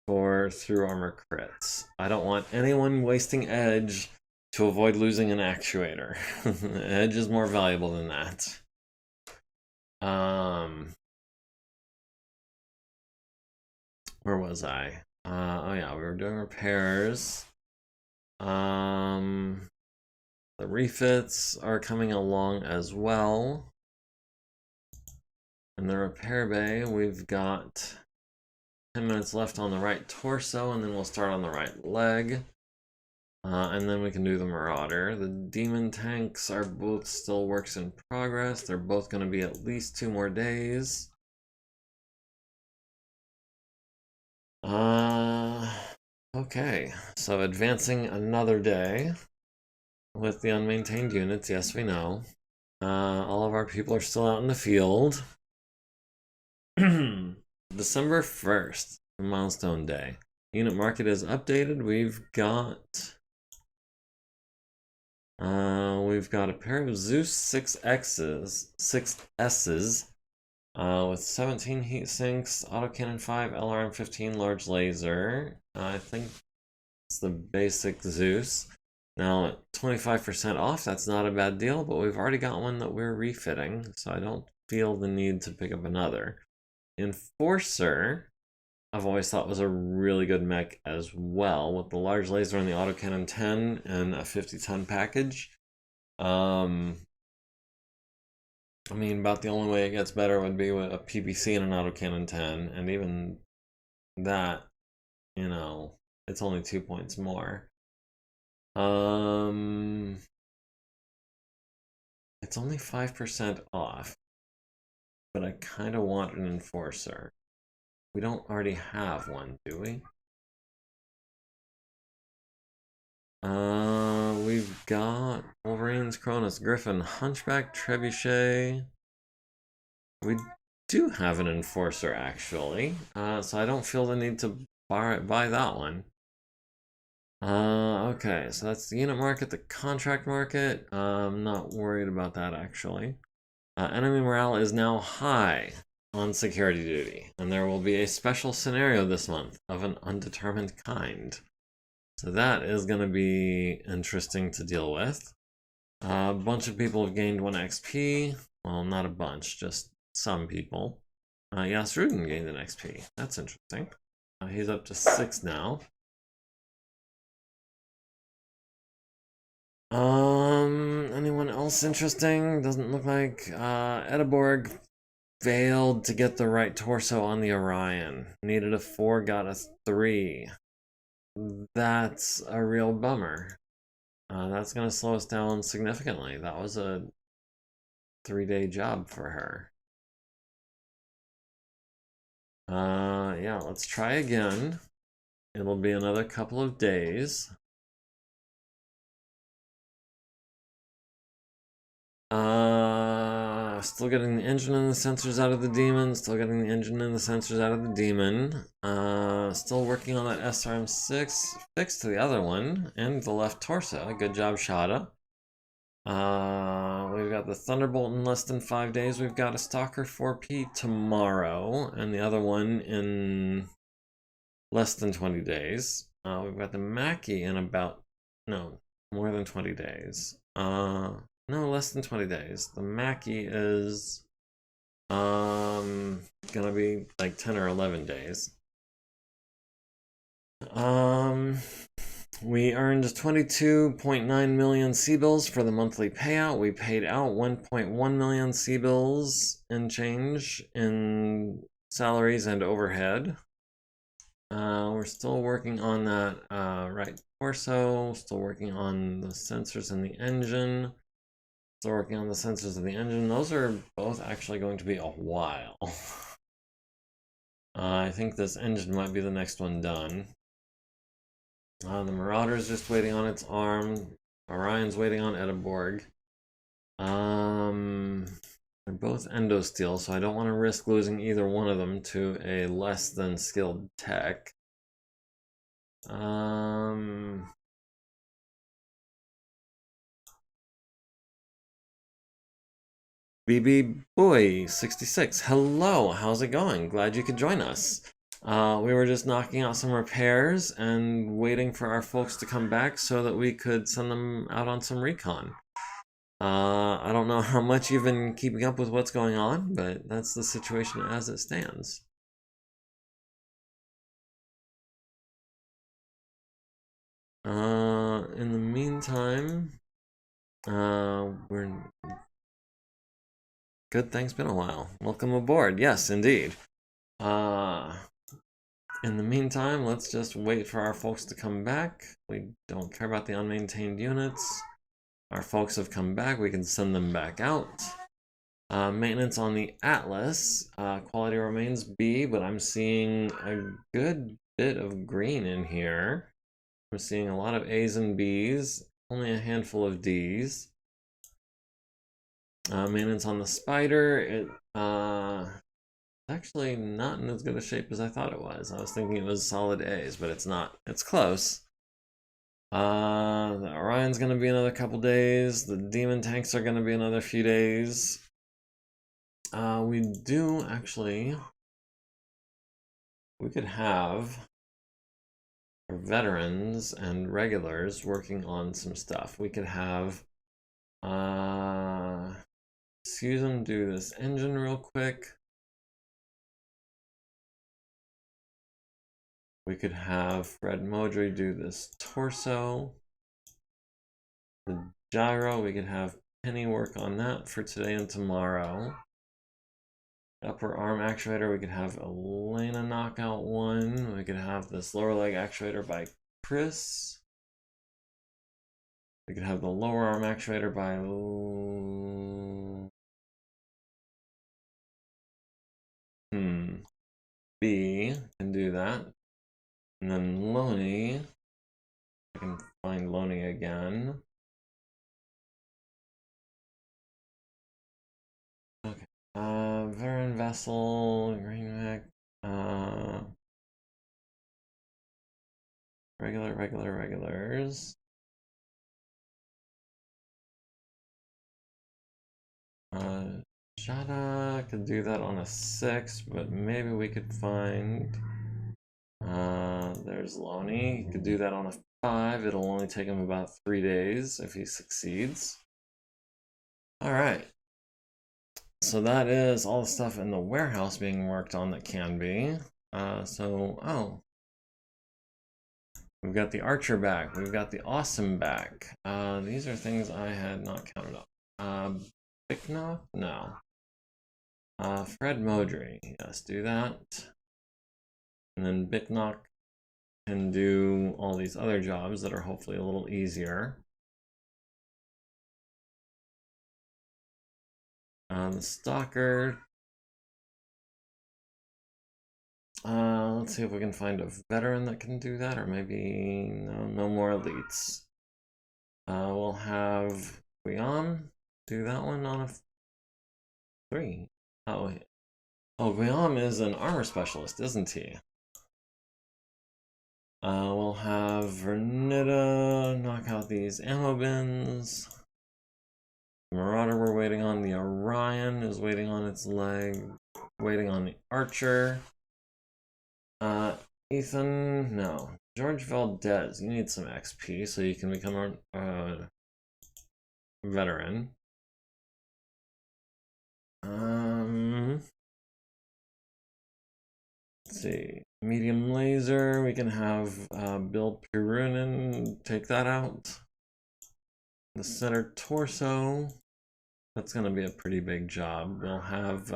Speaker 1: for through armor crits. I don't want anyone wasting edge to avoid losing an actuator. Edge is more valuable than that. Where was I? Oh yeah, we were doing repairs. The refits are coming along as well. In the repair bay, we've got 10 minutes left on the right torso, and then we'll start on the right leg. And then we can do the Marauder. The demon tanks are both still works in progress. They're both going to be at least 2 more days. Okay, so advancing another day with the unmaintained units, yes we know. All of our people are still out in the field. December 1st, milestone day. Unit market is updated. We've got a pair of Zeus 6S's with 17 heat sinks, autocannon 5, LRM 15 large laser. I think it's the basic Zeus. Now at 25% off, that's not a bad deal, but we've already got one that we're refitting, so I don't feel the need to pick up another. Enforcer, I've always thought was a really good mech as well, with the large laser and the autocannon 10 and a 50-ton package. I mean, about the only way it gets better would be with a PPC and an autocannon 10, and even that, you know, it's only 2 points more. It's only 5% off, but I kind of want an enforcer. We don't already have one, do we? We've got Wolverines, Cronus, Griffin, Hunchback, Trebuchet. We do have an enforcer, actually, so I don't feel the need to buy that one. Okay, so that's the unit market, the contract market. I'm not worried about that, actually. Enemy morale is now high on security duty, and there will be a special scenario this month of an undetermined kind. So that is going to be interesting to deal with. A bunch of people have gained 1 XP. Well, not a bunch, just some people. Yasrudin gained an XP. That's interesting. He's up to 6 now. Anyone else interesting? Doesn't look like Edeborg failed to get the right torso on the Orion. Needed a 4, got a 3. That's a real bummer. That's gonna slow us down significantly. That was a 3-day job for her. Yeah, let's try again. It'll be another couple of days. Still getting the engine and the sensors out of the demon. Still getting the engine and the sensors out of the demon. Still working on that SRM6. Fixed to the other one. And the left torso. Good job, Shada. We've got the Thunderbolt in less than 5 days. We've got a Stalker 4P tomorrow. And the other one in less than 20 days. We've got the Mackie in about... No, more than 20 days. No, less than 20 days. The Mackie is gonna be like 10 or 11 days. We earned 22.9 million C-bills for the monthly payout. We paid out 1.1 million C-bills and change in salaries and overhead. We're still working on that right torso, still working on the sensors and the engine. Still working on the sensors of the engine. Those are both actually going to be a while. I think this engine might be the next one done. The Marauder's just waiting on its arm. Orion's waiting on Edeborg. They're both endosteel, so I don't want to risk losing either one of them to a less than skilled tech. BB Boy 66, hello, how's it going? Glad you could join us. We were just knocking out some repairs and waiting for our folks to come back so that we could send them out on some recon. I don't know how much you've been keeping up with what's going on, but that's the situation as it stands. In the meantime, we're good. Thanks, been a while. Welcome aboard. Yes, indeed. In the meantime, let's just wait for our folks to come back. We don't care about the unmaintained units. Our folks have come back. We can send them back out. Maintenance on the Atlas. Quality remains B, but I'm seeing a good bit of green in here. I'm seeing a lot of A's and B's, only a handful of D's. Maintenance on the spider, it's actually not in as good a shape as I thought it was. I was thinking it was solid A's, but it's not. It's close. The Orion's gonna be another couple days. The demon tanks are gonna be another few days. We do actually. We could have our veterans and regulars working on some stuff. We could have Susan do this engine real quick. We could have Fred Modry do this torso. The gyro, we could have Penny work on that for today and tomorrow. Upper arm actuator, we could have Elena knock out one. We could have this lower leg actuator by Chris. We could have the lower arm actuator by B can do that. And then Loney, I can find Loney again. Okay. Varen Vessel, Green Mech, regulars. Shada could do that on a 6, but maybe we could find. There's Loney. He could do that on a 5. It'll only take him about 3 days if he succeeds. Alright. So that is all the stuff in the warehouse being worked on that can be. We've got the Archer back. We've got the Awesome back. These are things I had not counted up. Bicknock? No. Fred Modry. Yes, do that. And then Bicknock can do all these other jobs that are hopefully a little easier. The Stalker. Let's see if we can find a veteran that can do that, or maybe no more elites. We'll have Guillaume do that one on a 3. Oh, Guillaume is an armor specialist, isn't he? We'll have Vernita knock out these ammo bins. Marauder we're waiting on. The Orion is waiting on its leg. Waiting on the Archer. Ethan, no. George Valdez, you need some XP so you can become a veteran. Let's see. Medium laser, we can have Bill Pirunin take that out. The center torso, that's going to be a pretty big job. We'll have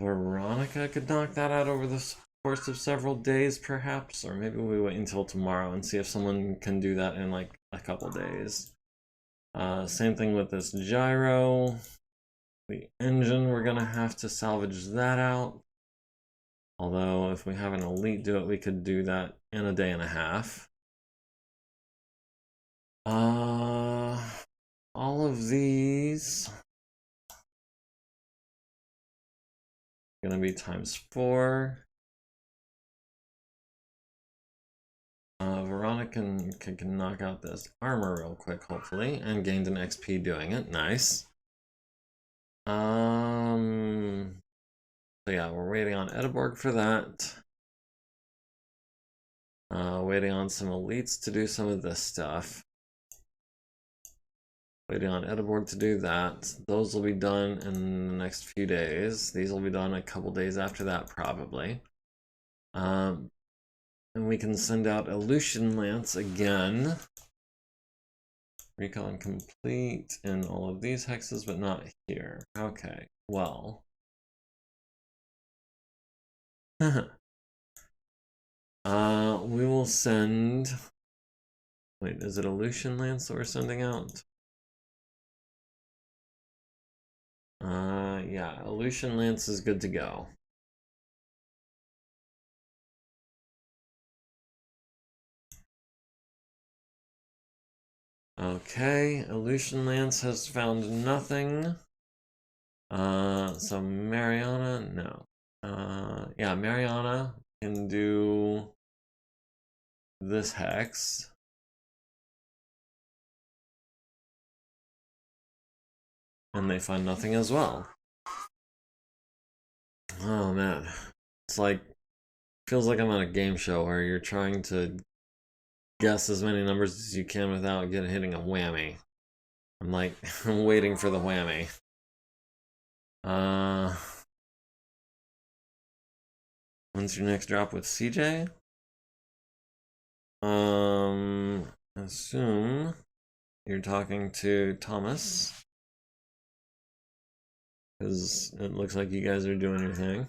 Speaker 1: Veronica could knock that out over the course of several days, perhaps, or maybe we wait until tomorrow and see if someone can do that in like a couple days. Same thing with this gyro. The engine, we're gonna have to salvage that out. Although if we have an elite do it, we could do that in a day and a half. All of these gonna be ×4. Veronica can knock out this armor real quick, hopefully, and gained an XP doing it. Nice. So yeah, we're waiting on Ediborg for that. Waiting on some elites to do some of this stuff. Waiting on Ediborg to do that. Those will be done in the next few days. These will be done a couple days after that, probably. And we can send out Illusion Lance again. Recon complete in all of these hexes, but not here. Okay, well. We will send... Wait, is it Illusion Lance that we're sending out? Yeah, Illusion Lance is good to go. Okay, Illusion Lance has found nothing. So Mariana, no. Yeah, Mariana can do this hex. And they find nothing as well. Oh man. It's like, feels like I'm on a game show where you're trying to guess as many numbers as you can without hitting a whammy. I'm like, I'm waiting for the whammy. When's your next drop with CJ? Assume you're talking to Thomas. Because it looks like you guys are doing your thing.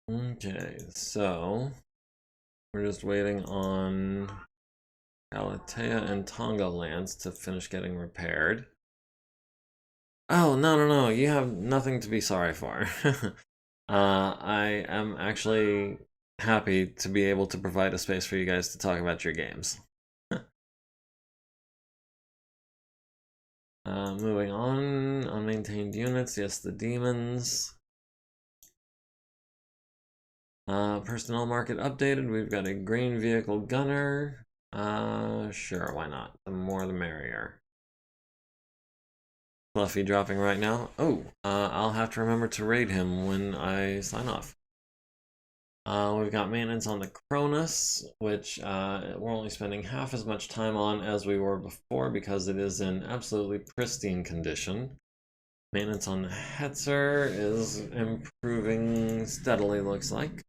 Speaker 1: Okay, so we're just waiting on Galatea and Tonga lands to finish getting repaired. Oh, no, you have nothing to be sorry for. I am actually happy to be able to provide a space for you guys to talk about your games. Moving on, unmaintained units, yes, the demons. Personnel market updated, we've got a green vehicle gunner. Sure, why not? The more the merrier. Fluffy dropping right now. Oh, I'll have to remember to raid him when I sign off. We've got maintenance on the Cronus, which we're only spending half as much time on as we were before because it is in absolutely pristine condition. Maintenance on the Hetzer is improving steadily, looks like.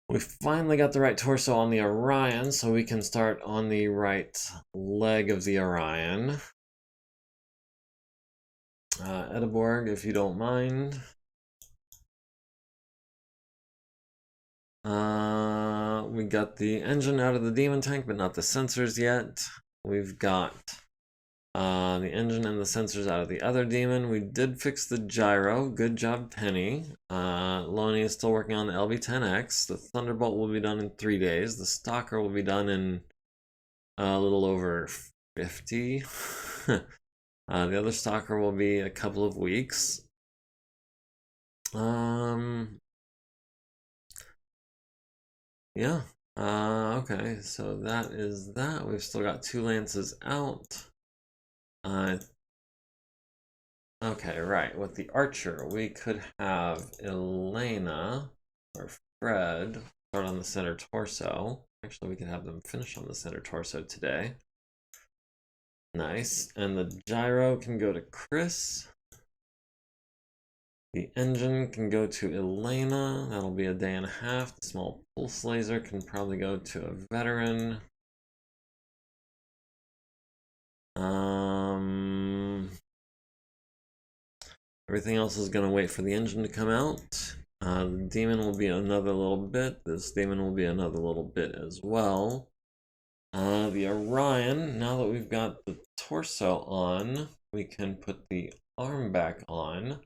Speaker 1: We finally got the right torso on the Orion, so we can start on the right leg of the Orion. Edeborg, if you don't mind. We got the engine out of the demon tank, but not the sensors yet. We've got the engine and the sensors out of the other demon. We did fix the gyro. Good job, Penny. Loney is still working on the LB-10X. The Thunderbolt will be done in 3 days. The Stalker will be done in a little over 50. The other Stalker will be a couple of weeks. Yeah. Okay, so that is that. We've still got 2 lances out. Okay, right. With the archer, we could have Elena or Fred start on the center torso. Actually, we could have them finish on the center torso today. Nice. And the gyro can go to Chris. The engine can go to Elena. That'll be a day and a half. The small pulse laser can probably go to a veteran. Everything else is going to wait for the engine to come out. The demon will be another little bit. This demon will be another little bit as well. The Orion, now that we've got the torso on, we can put the arm back on.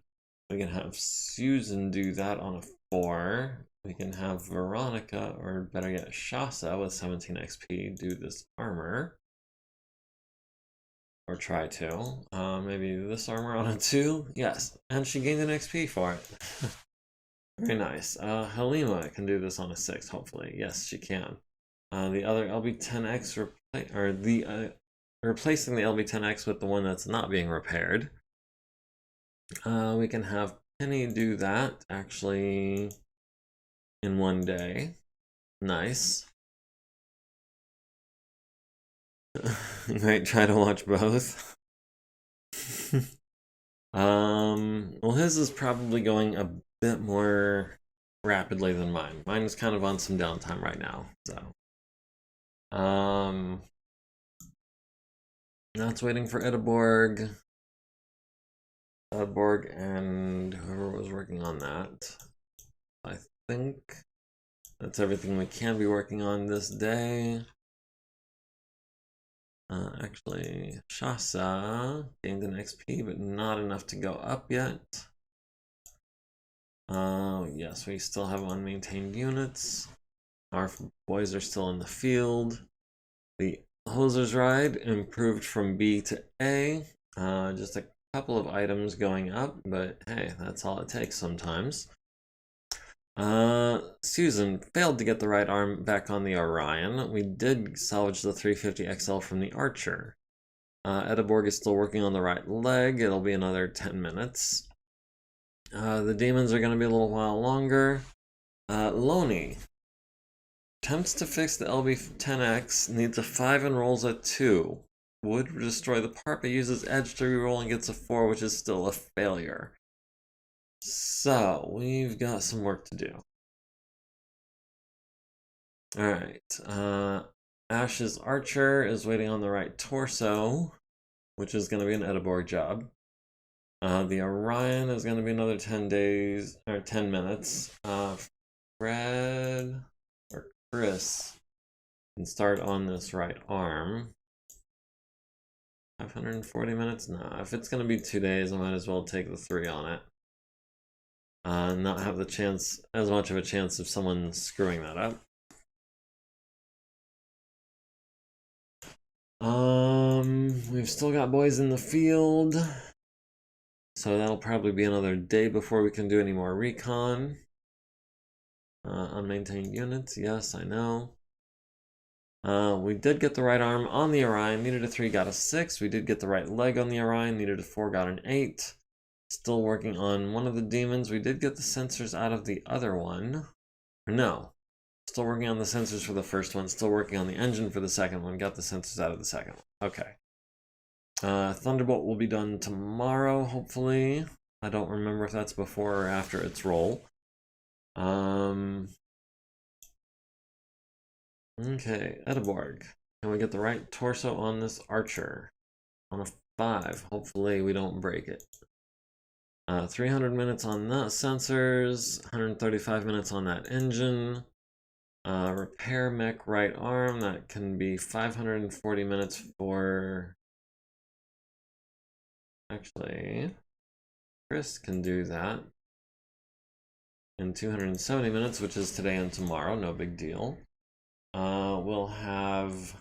Speaker 1: We can have Susan do that on a 4. We can have Veronica, or better yet, Shasa with 17 XP do this armor. Or try to. Maybe this armor on a 2? Yes, and she gained an XP for it. Very nice. Halima can do this on a 6, hopefully. Yes, she can. The other LB-10X, replacing the LB-10X with the one that's not being repaired. We can have Penny do that, actually, in 1 day. Nice. You might try to watch both. Well, his is probably going a bit more rapidly than mine. Mine is kind of on some downtime right now, so. Now it's waiting for Edeborg. Edeborg and whoever was working on that. I think that's everything we can be working on this day. Actually, Shasa gained an XP, but not enough to go up yet. Oh, yeah, yes, we still have unmaintained units. Our boys are still in the field. The Hoser's Ride improved from B to A. Just a couple of items going up, but hey, that's all it takes sometimes. Susan failed to get the right arm back on the Orion. We did salvage the 350 XL from the Archer. Edeborg is still working on the right leg. It'll be another 10 minutes. The demons are going to be a little while longer. Loney attempts to fix the LB10X, needs a 5 and rolls a 2. Would destroy the part, but uses edge to reroll and gets a 4, which is still a failure. So, we've got some work to do. Alright, Ash's Archer is waiting on the right torso, which is going to be an Edeborg job. The Orion is going to be another 10 minutes. Fred or Chris can start on this right arm. 540 minutes? No, if it's going to be 2 days, I might as well take the 3 on it. Not have the chance, as much of a chance of someone screwing that up. We've still got boys in the field. So that'll probably be another day before we can do any more recon. Unmaintained units, yes, I know. We did get the right arm on the Orion, needed a 3, got a 6. We did get the right leg on the Orion, needed a 4, got an 8. Still working on one of the demons. We did get the sensors out of the other one. Or no, still working on the sensors for the first one, still working on the engine for the second one, got the sensors out of the second one. Okay. Thunderbolt will be done tomorrow, hopefully. I don't remember if that's before or after its roll. Okay, Edeborg. Can we get the right torso on this Archer? On a 5. Hopefully we don't break it. 300 minutes on that sensors. 135 minutes on that engine. Repair mech right arm. That can be 540 minutes for... Actually, Chris can do that in 270 minutes, which is today and tomorrow. No big deal. We'll have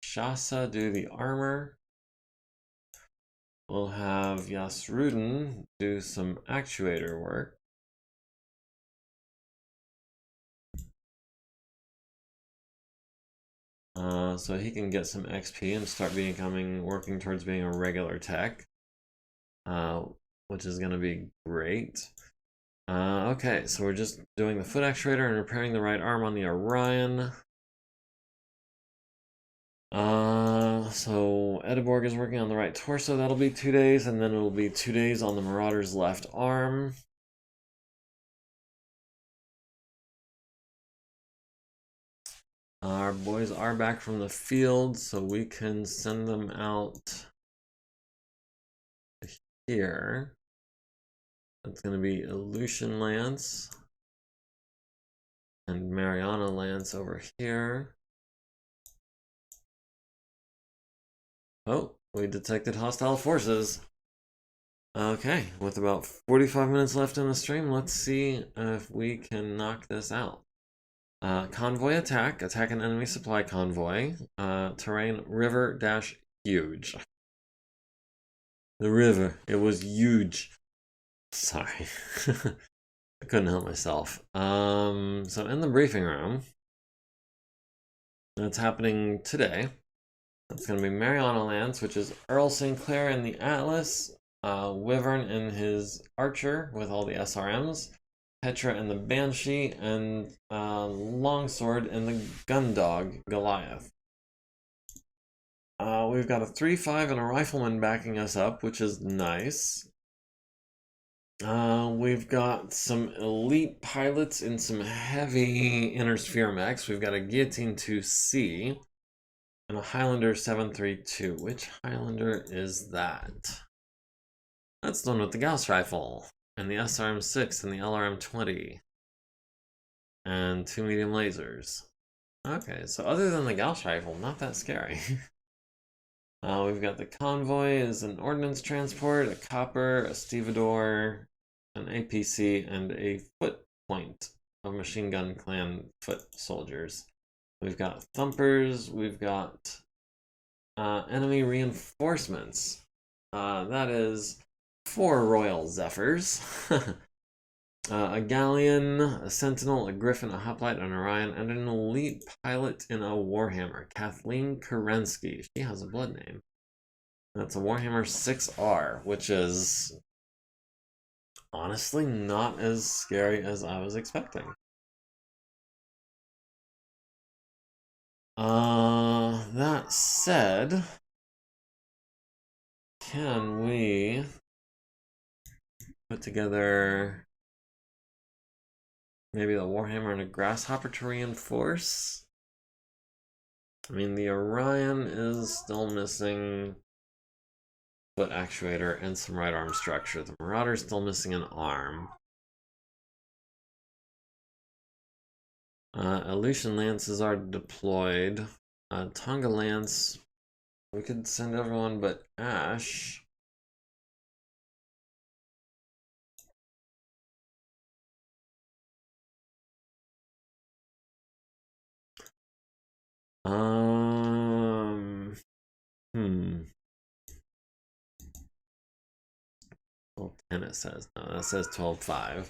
Speaker 1: Shasa do the armor. We'll have Yasrudin do some actuator work. So he can get some XP and start working towards being a regular tech, which is going to be great. Okay, so we're just doing the foot actuator and repairing the right arm on the Orion. So Edeborg is working on the right torso. That'll be 2 days, and then it'll be 2 days on the Marauder's left arm. Our boys are back from the field, so we can send them out here. That's going to be Illusion Lance and Mariana Lance over here. Oh, we detected hostile forces. Okay, with about 45 minutes left in the stream, let's see if we can knock this out. Convoy attack an enemy supply convoy. Terrain river dash huge. The river, it was huge. Sorry, I couldn't help myself. So in the briefing room, that's happening today. That's going to be Mariana Lance, which is Earl Sinclair in the Atlas, Wyvern in his Archer with all the SRMs, Petra in the Banshee, and Longsword in the Gundog Goliath. We've got a 3-5 and a Rifleman backing us up, which is nice. We've got some elite pilots in some heavy inner sphere mechs. We've got a Guillotine 2C and a Highlander 732. Which Highlander is that? That's the one with the Gauss rifle and the SRM-6 and the LRM-20 and 2 medium lasers. Okay, so other than the Gauss rifle, not that scary. We've got the convoy is an ordnance transport, a copper, a stevedore, an APC, and a foot point of machine gun clan foot soldiers. We've got thumpers, we've got enemy reinforcements. That is 4 Royal Zephyrs, a Galleon, a Sentinel, a Griffin, a Hoplite, an Orion, and an elite pilot in a Warhammer, Kathleen Kerensky. She has a blood name. That's a Warhammer 6R, which is honestly not as scary as I was expecting. That said, can we put together maybe the Warhammer and a Grasshopper to reinforce? I mean, the Orion is still missing foot actuator and some right arm structure. The Marauder's still missing an arm. Aleutian Lances are deployed. Tonga Lance, we could send everyone but Ash. Well, 10 it says. No, that says 12.5.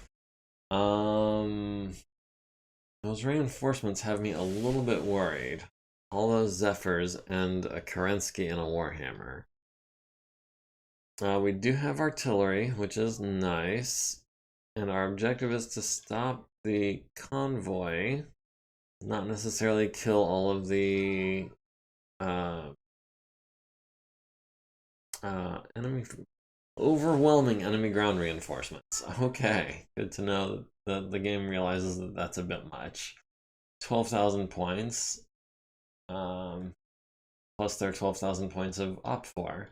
Speaker 1: Those reinforcements have me a little bit worried. All those Zephyrs and a Kerensky and a Warhammer. We do have artillery, which is nice. And our objective is to stop the convoy. Not necessarily kill all of the overwhelming enemy ground reinforcements. Okay, good to know that the game realizes that that's a bit much. 12,000 points, plus their 12,000 points of Op 4.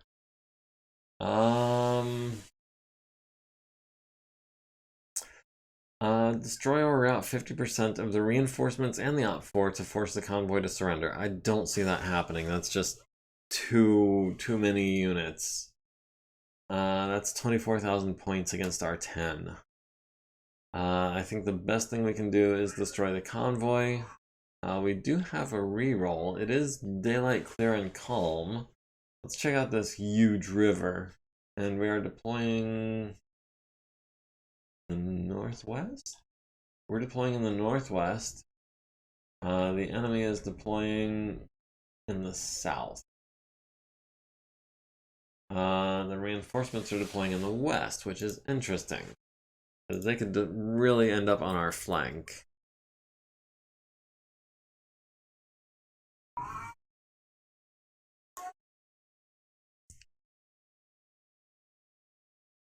Speaker 1: Destroy or rout 50% of the reinforcements and the Op 4 to force the convoy to surrender. I don't see that happening. That's just too many units. That's 24,000 points against our 10. I think the best thing we can do is destroy the convoy. We do have a reroll. It is daylight, clear, and calm. Let's check out this huge river. And we are deploying the northwest? We're deploying in the northwest. The enemy is deploying in the south. The reinforcements are deploying in the west, which is interesting. Because they could really end up on our flank.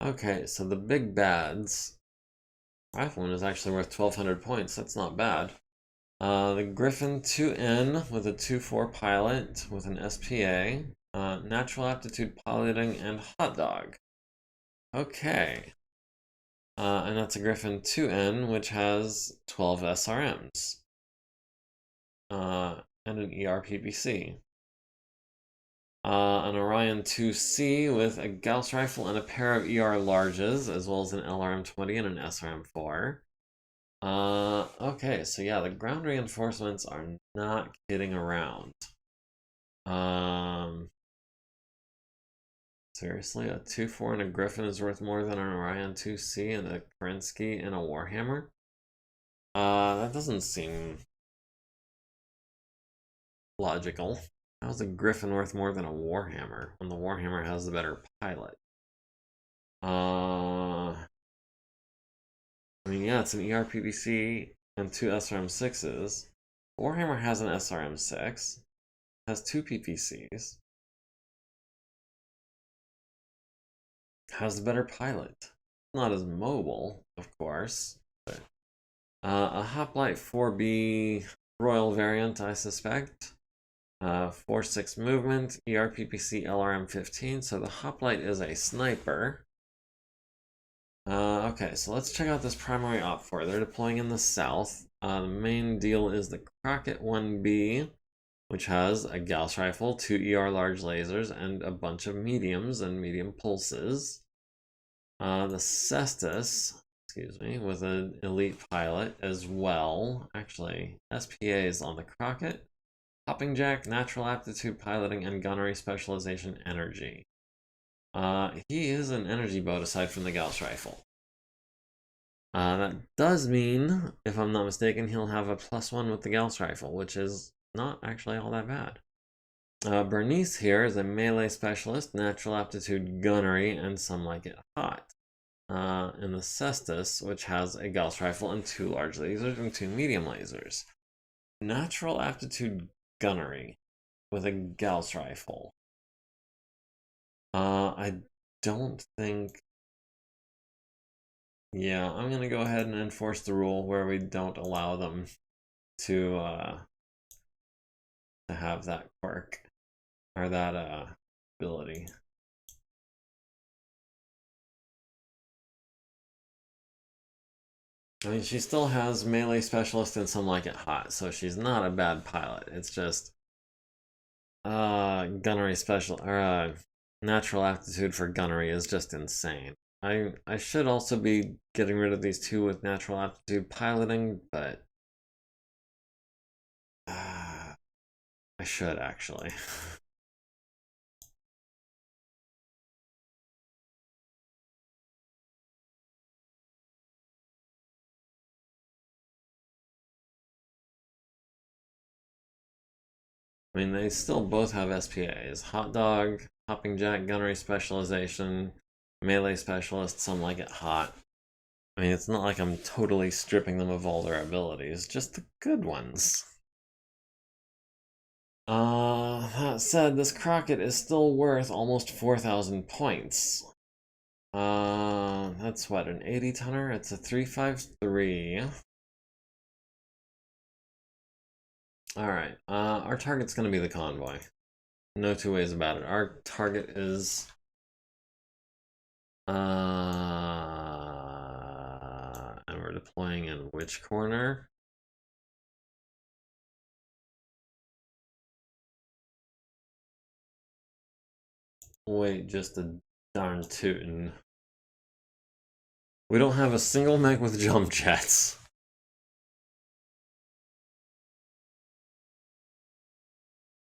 Speaker 1: Okay, so the big bads. Rifleman is actually worth 1,200 points. That's not bad. The Griffin 2N with a 2-4 pilot with an SPA. Natural aptitude piloting and hot dog. Okay. And that's a Griffin 2N, which has 12 SRMs. And an ER PPC. An Orion 2C with a Gauss rifle and a pair of ER larges, as well as an LRM-20 and an SRM-4. Okay, so yeah, the ground reinforcements are not kidding around. Seriously, a 2-4 and a Griffin is worth more than an Orion 2C and a Kerensky and a Warhammer? That doesn't seem logical. How's a Griffin worth more than a Warhammer when the Warhammer has the better pilot? I mean, yeah, it's an ER PPC and 2 SRM6s. Warhammer has an SRM6, has 2 PPCs. Has the better pilot. Not as mobile, of course. But, a Hoplite 4B Royal variant, I suspect. 4-6 movement, ER PPC LRM-15. So the Hoplite is a sniper. Okay, so let's check out this primary Op 4. They're deploying in the south. The main deal is the Crockett 1B, which has a Gauss rifle, 2 ER large lasers, and a bunch of mediums and medium pulses. The Cestus, excuse me, with an elite pilot as well. Actually, SPAs on the Crockett. Hopping Jack, natural aptitude piloting, and gunnery specialization energy. He is an energy boat aside from the Gauss rifle. That does mean, if I'm not mistaken, he'll have a +1 with the Gauss rifle, which is not actually all that bad. Bernice here is a melee specialist, natural aptitude gunnery, and some like it hot. And the Cestus, which has a Gauss rifle and 2 large lasers and 2 medium lasers. Natural aptitude gunnery with a Gauss rifle. I don't think... Yeah, I'm gonna go ahead and enforce the rule where we don't allow them to have that quirk, or that ability. I mean, she still has melee specialist and some like it hot, so she's not a bad pilot. It's just gunnery special, or natural aptitude for gunnery is just insane. I should also be getting rid of these 2 with natural aptitude piloting, but I should actually. I mean, they still both have SPAs. Hot Dog, Hopping Jack, Gunnery Specialization, Melee Specialist, some like it hot. I mean, it's not like I'm totally stripping them of all their abilities, just the good ones. That said, this Crockett is still worth almost 4,000 points. That's what, an 80 tonner? It's a 353. Alright, our target's gonna be the convoy. No 2 ways about it. Our target is... and we're deploying in which corner? Wait, just a darn tootin'. We don't have a single mech with jump jets.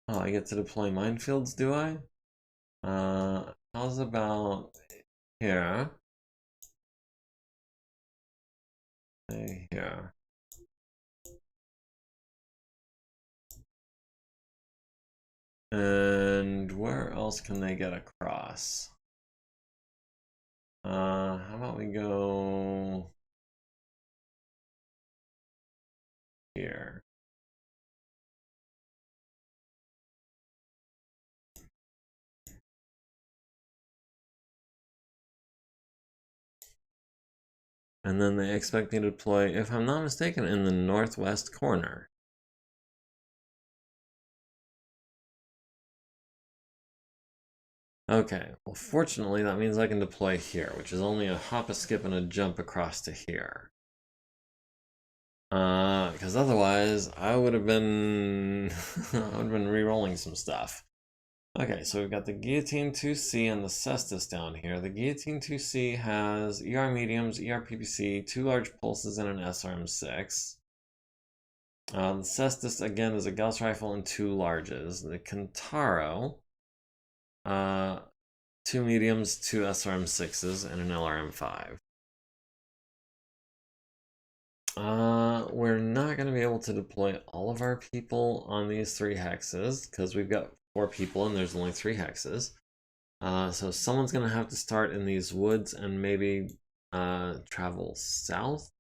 Speaker 1: Oh, I get to deploy minefields, do I? How's about here? Hey, here. And where else can they get across? How about we go here? And then they expect me to deploy, if I'm not mistaken, in the northwest corner. Okay, well fortunately that means I can deploy here, which is only a hop, a skip, and a jump across to here. Because otherwise I would have been re-rolling some stuff. Okay, so we've got the Guillotine 2C and the Cestus down here. The Guillotine 2C has ER mediums, ER PPC, 2 large pulses, and an SRM6. The Cestus, again, is a Gauss rifle and 2 larges. The Kentaro, 2 mediums, 2 SRM6s, and an LRM5. We're not going to be able to deploy all of our people on these 3 hexes, because we've got 4 people and there's only 3 hexes. So someone's going to have to start in these woods and maybe travel south.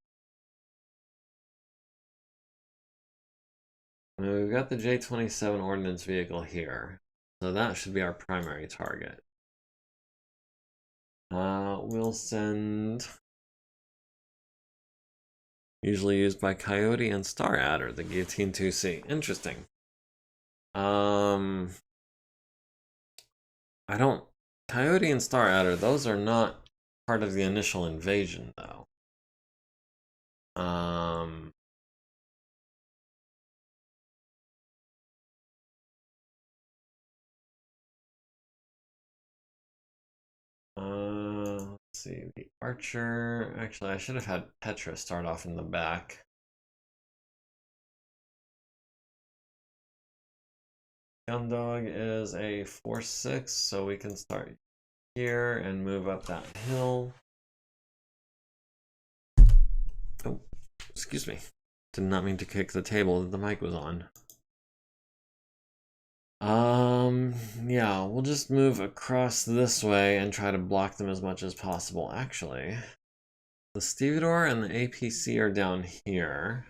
Speaker 1: I mean, we've got the J-27 ordnance vehicle here, so that should be our primary target. We'll send... Usually used by Coyote and Star Adder, the Guillotine 2C. Interesting. I don't... Coyote and Star Adder, those are not part of the initial invasion, though. Let's see, the Archer. Actually, I should have had Petra start off in the back. Gundog is a 4/6, so we can start here and move up that hill. Oh, excuse me. Did not mean to kick the table that the mic was on. Yeah, we'll just move across this way and try to block them as much as possible. Actually, the Stevedore and the APC are down here.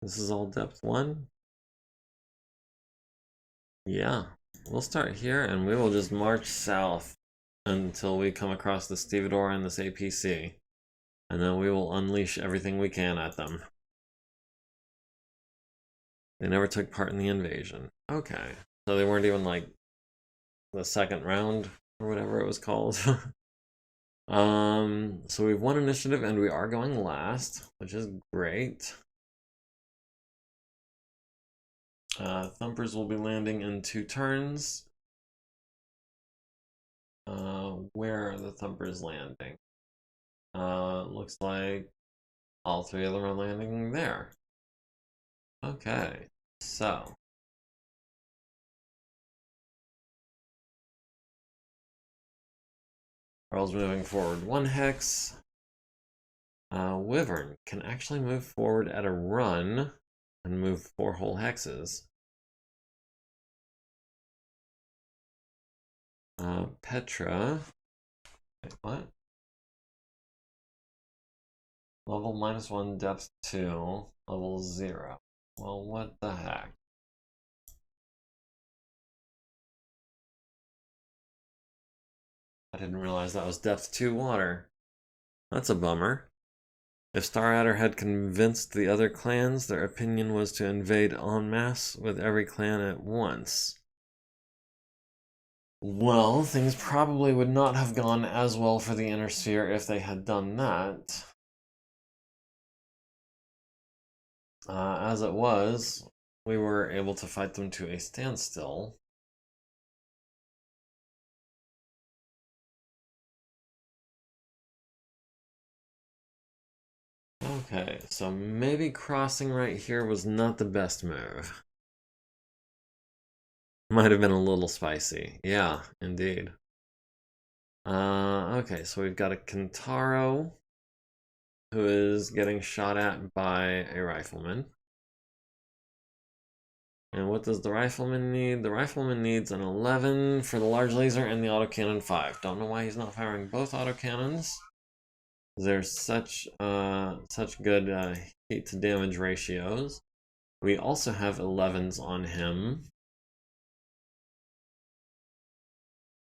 Speaker 1: This is all depth 1. Yeah, we'll start here and we will just march south until we come across the Stevedore and this APC. And then we will unleash everything we can at them. They never took part in the invasion. Okay, so they weren't even like the second round or whatever it was called. So we've won initiative and we are going last, which is great. Thumpers will be landing in 2 turns. Where are the Thumpers landing? Looks like all 3 of them are landing there. Okay, so Earl's moving forward 1 hex. Wyvern can actually move forward at a run and move 4 whole hexes. Petra. Wait, what? Level -1, depth 2, level 0. Well, what the heck? I didn't realize that was depth 2 water. That's a bummer. If Starradder had convinced the other clans, their opinion was to invade en masse with every clan at once. Well, things probably would not have gone as well for the Inner Sphere if they had done that. As it was, we were able to fight them to a standstill. Okay, so maybe crossing right here was not the best move. Might have been a little spicy. Yeah, indeed. Okay, so we've got a Kentaro who is getting shot at by a rifleman. And what does the rifleman need? The rifleman needs an 11 for the large laser and the autocannon 5. Don't know why he's not firing both autocannons. There's such good heat to damage ratios. We also have 11s on him.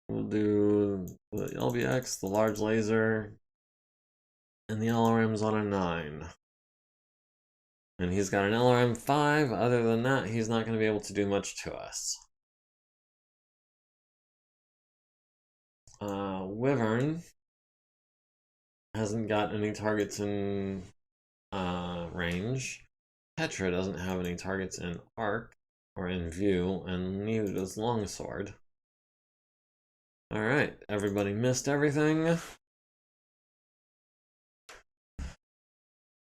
Speaker 1: We'll do the LBX, the large laser, and the LRM's on a 9. And he's got an LRM 5. Other than that, he's not going to be able to do much to us. Wyvern hasn't got any targets in range. Petra doesn't have any targets in arc or in view, and neither does Longsword. Alright, everybody missed everything.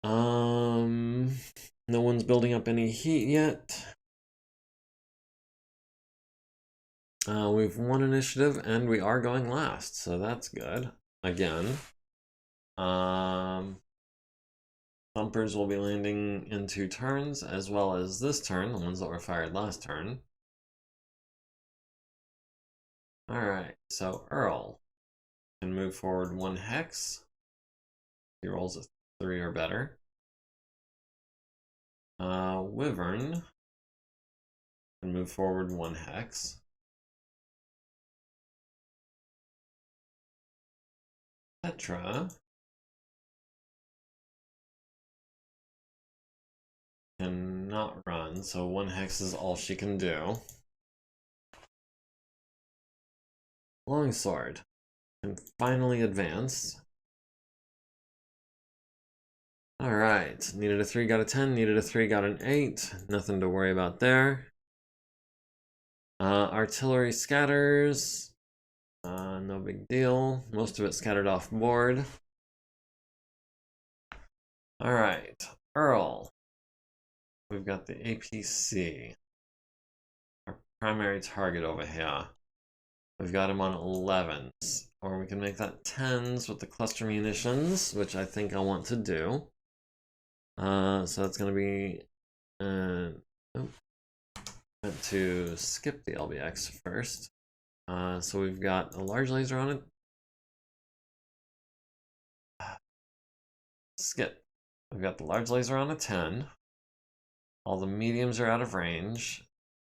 Speaker 1: No one's building up any heat yet. We've won initiative and we are going last, so that's good. Again. Thumpers will be landing in 2 turns, as well as this turn, the ones that were fired last turn. Alright, so Earl can move forward 1 hex. He rolls a 3 or better. Wyvern can move forward 1 hex. Petra cannot run, so 1 hex is all she can do. Longsword can finally advance. Alright, needed a 3, got a 10, needed a 3, got an 8. Nothing to worry about there. Artillery scatters. No big deal. Most of it scattered off board. Alright, Earl. We've got the APC. Our primary target over here. We've got him on 11s. Or we can make that 10s with the cluster munitions, which I think I want to do. So that's going to be... meant to skip the LBX first. So we've got a large laser on it. Skip. We've got the large laser on a 10. All the mediums are out of range.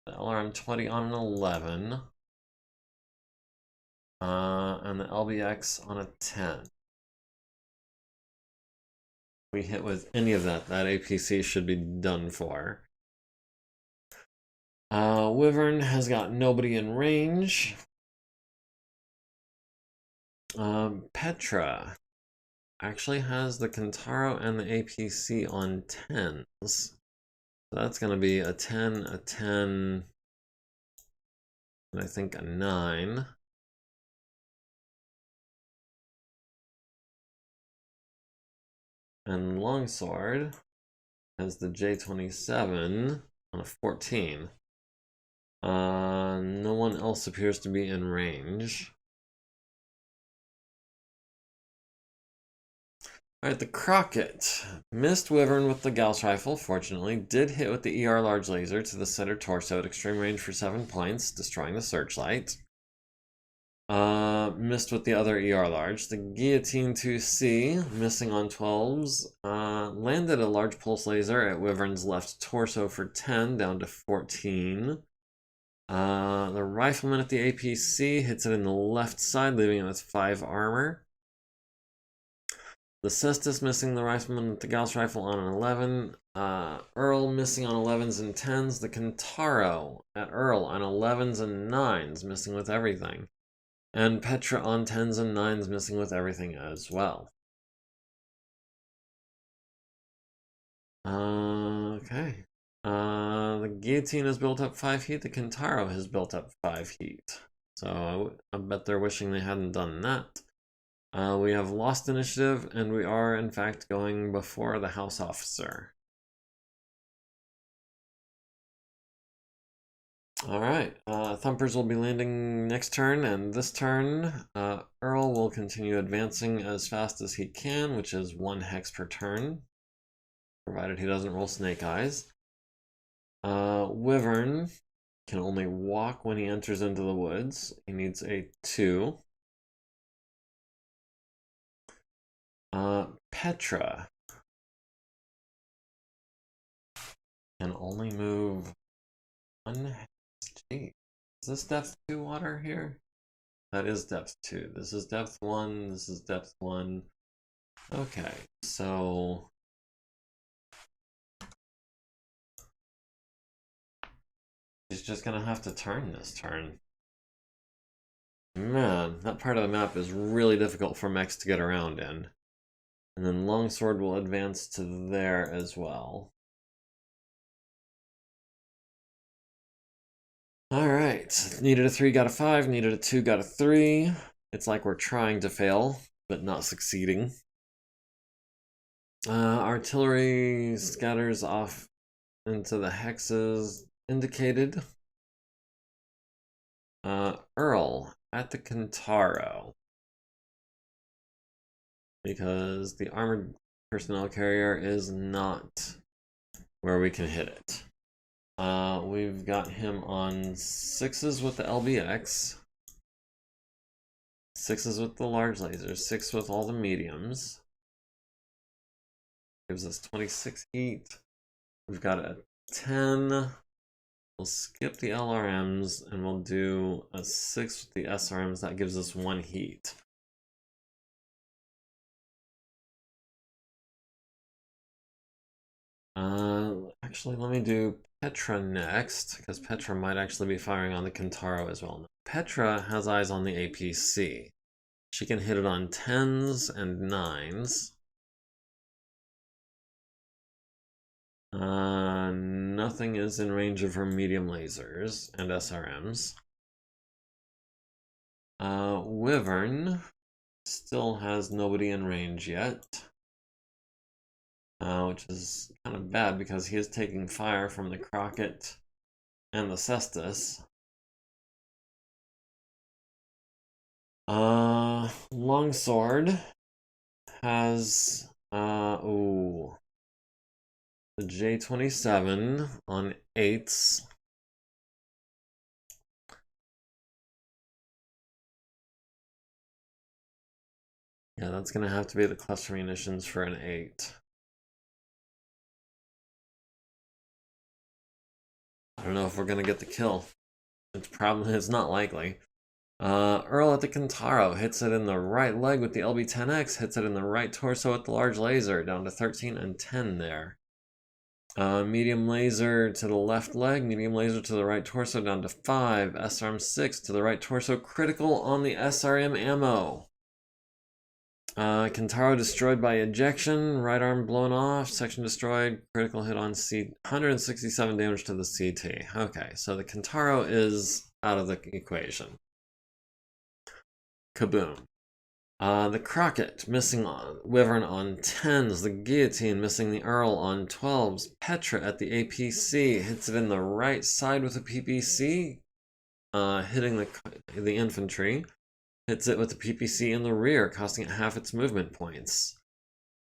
Speaker 1: The LRM 20 on an 11. And the LBX on a 10. If we hit with any of that, that APC should be done for. Wyvern has got nobody in range. Petra actually has the Kentaro and the APC on 10s. So that's going to be a 10, a 10, and I think a 9. And Longsword has the J27 on a 14. No one else appears to be in range. Alright, the Crockett missed Wyvern with the Gauss rifle, fortunately. Did hit with the ER large laser to the center torso at extreme range for 7 points, destroying the searchlight. Missed with the other ER large. The Guillotine 2C, missing on 12s. Landed a large pulse laser at Wyvern's left torso for 10, down to 14. The Rifleman at the APC hits it in the left side, leaving it with 5 armor. The Cestus missing the Rifleman with the Gauss rifle on an 11. Earl missing on 11s and 10s. The Kentaro at Earl on 11s and 9s, missing with everything. And Petra on 10s and 9s, missing with everything as well. Okay. The Guillotine has built up 5 heat. The Kentaro has built up 5 heat. So I bet they're wishing they hadn't done that. We have lost initiative, and we are, in fact, going before the house officer. Alright, Thumpers will be landing next turn, and this turn, Earl will continue advancing as fast as he can, which is 1 hex per turn, provided he doesn't roll snake eyes. Wyvern can only walk when he enters into the woods. He needs a 2. Petra can only move 1 hex. Gee, is this depth 2 water here? That is depth 2. This is depth 1. This is depth 1. Okay, so he's just gonna have to turn this turn. Man, that part of the map is really difficult for mechs to get around in. And then Longsword will advance to there as well. Alright, needed a 3, got a 5, needed a 2, got a 3. It's like we're trying to fail, but not succeeding. Artillery scatters off into the hexes indicated. Earl at the Kentaro. Because the armored personnel carrier is not where we can hit it. We've got him on 6s with the LBX, 6s with the large lasers, 6 with all the mediums. Gives us 26 heat. We've got a 10. We'll skip the LRMs and we'll do a 6 with the SRMs. That gives us 1 heat. Actually, let me do Petra next, because Petra might actually be firing on the Kintaro as well. Petra has eyes on the APC. She can hit it on 10s and 9s. Nothing is in range of her medium lasers and SRMs. Wyvern still has nobody in range yet. Which is kind of bad because he is taking fire from the Crockett and the Cestus. Longsword has the J27 on 8s. Yeah, that's gonna have to be the cluster munitions for an 8. I don't know if we're gonna get the kill. It's not likely. Earl at the Kintaro hits it in the right leg with the LB-10X, hits it in the right torso with the large laser, down to 13 and 10 there. Medium laser to the left leg, medium laser to the right torso, down to 5. SRM 6 to the right torso, critical on the SRM ammo. Kintaro destroyed by ejection, right arm blown off, section destroyed, critical hit on C, 167 damage to the CT. Okay, so the Kintaro is out of the equation. Kaboom. The Crockett missing on Wyvern on 10s, the Guillotine missing the Earl on 12s, Petra at the APC hits it in the right side with a PPC, hitting the infantry, hits it with the PPC in the rear, costing it half its movement points.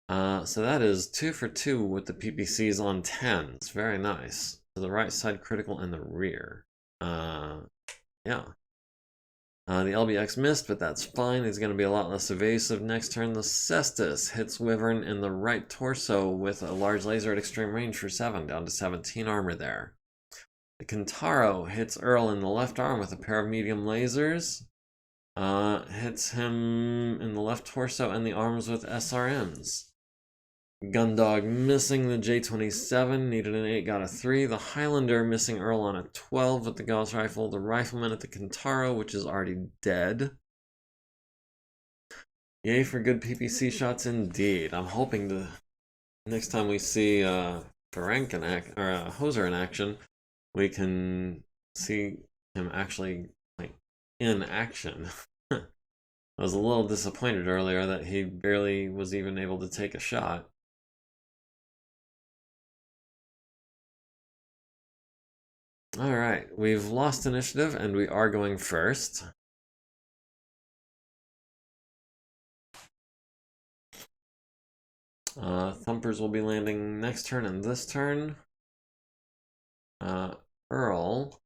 Speaker 1: So that is 2 for 2 with the PPCs on 10s, very nice. So the right side critical and the rear. Yeah. The LBX missed, but that's fine. He's going to be a lot less evasive. Next turn, the Cestus hits Wyvern in the right torso with a large laser at extreme range for 7, down to 17 armor there. The Kintaro hits Earl in the left arm with a pair of medium lasers. Hits him in the left torso and the arms with SRMs. Gundog missing the J27, needed an 8, got a 3. The Highlander missing Earl on a 12 with the Gauss rifle. The Rifleman at the Kintaro, which is already dead. Yay for good PPC shots indeed. I'm hoping to, next time we see Ferenc Hoser in action, we can see him actually in action. I was a little disappointed earlier that he barely was even able to take a shot. Alright, we've lost initiative and we are going first. Thumpers will be landing next turn and this turn. Earl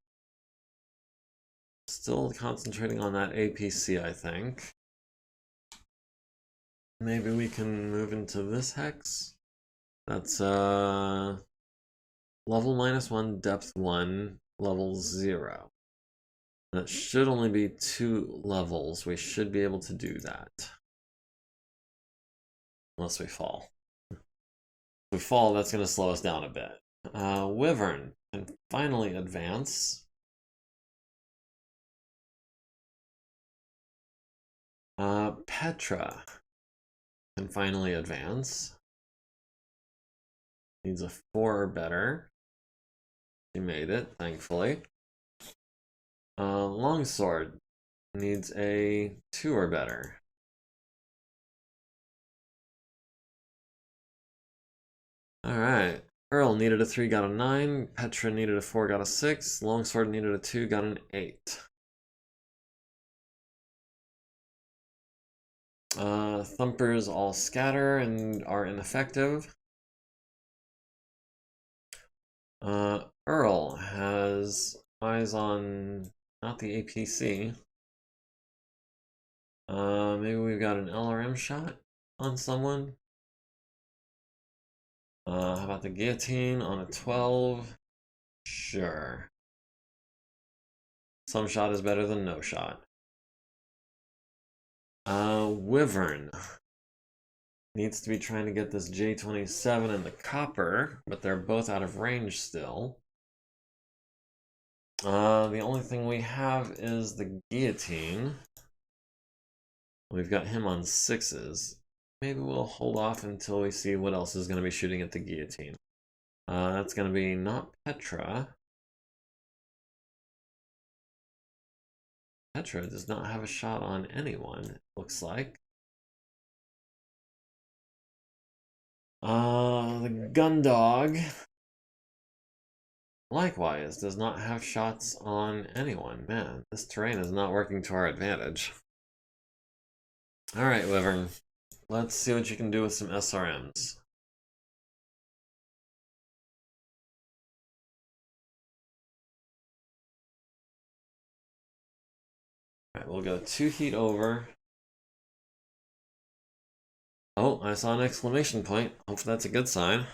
Speaker 1: still concentrating on that APC, I think. Maybe we can move into this hex. That's level -1, depth 1, level 0. That should only be 2 levels. We should be able to do that. Unless we fall. If we fall, that's going to slow us down a bit. Wyvern can finally advance. Petra can finally advance. Needs a 4 or better. She made it, thankfully. Longsword needs a 2 or better. Alright. Earl needed a 3, got a 9. Petra needed a 4, got a 6. Longsword needed a 2, got an 8. Thumpers all scatter and are ineffective. Earl has eyes on not the APC. Maybe we've got an LRM shot on someone. How about the Guillotine on a 12? Sure. Some shot is better than no shot. Wyvern needs to be trying to get this J27 and the copper, but they're both out of range still. The only thing we have is the guillotine. We've got him on 6s. Maybe we'll hold off until we see what else is going to be shooting at the guillotine. That's going to be not Petra. Petra does not have a shot on anyone, it looks like. The gun dog, likewise, does not have shots on anyone. Man, this terrain is not working to our advantage. Alright, Wyvern. Let's see what you can do with some SRMs. Alright, we'll go 2 heat over. Oh, I saw an exclamation point. Hopefully that's a good sign.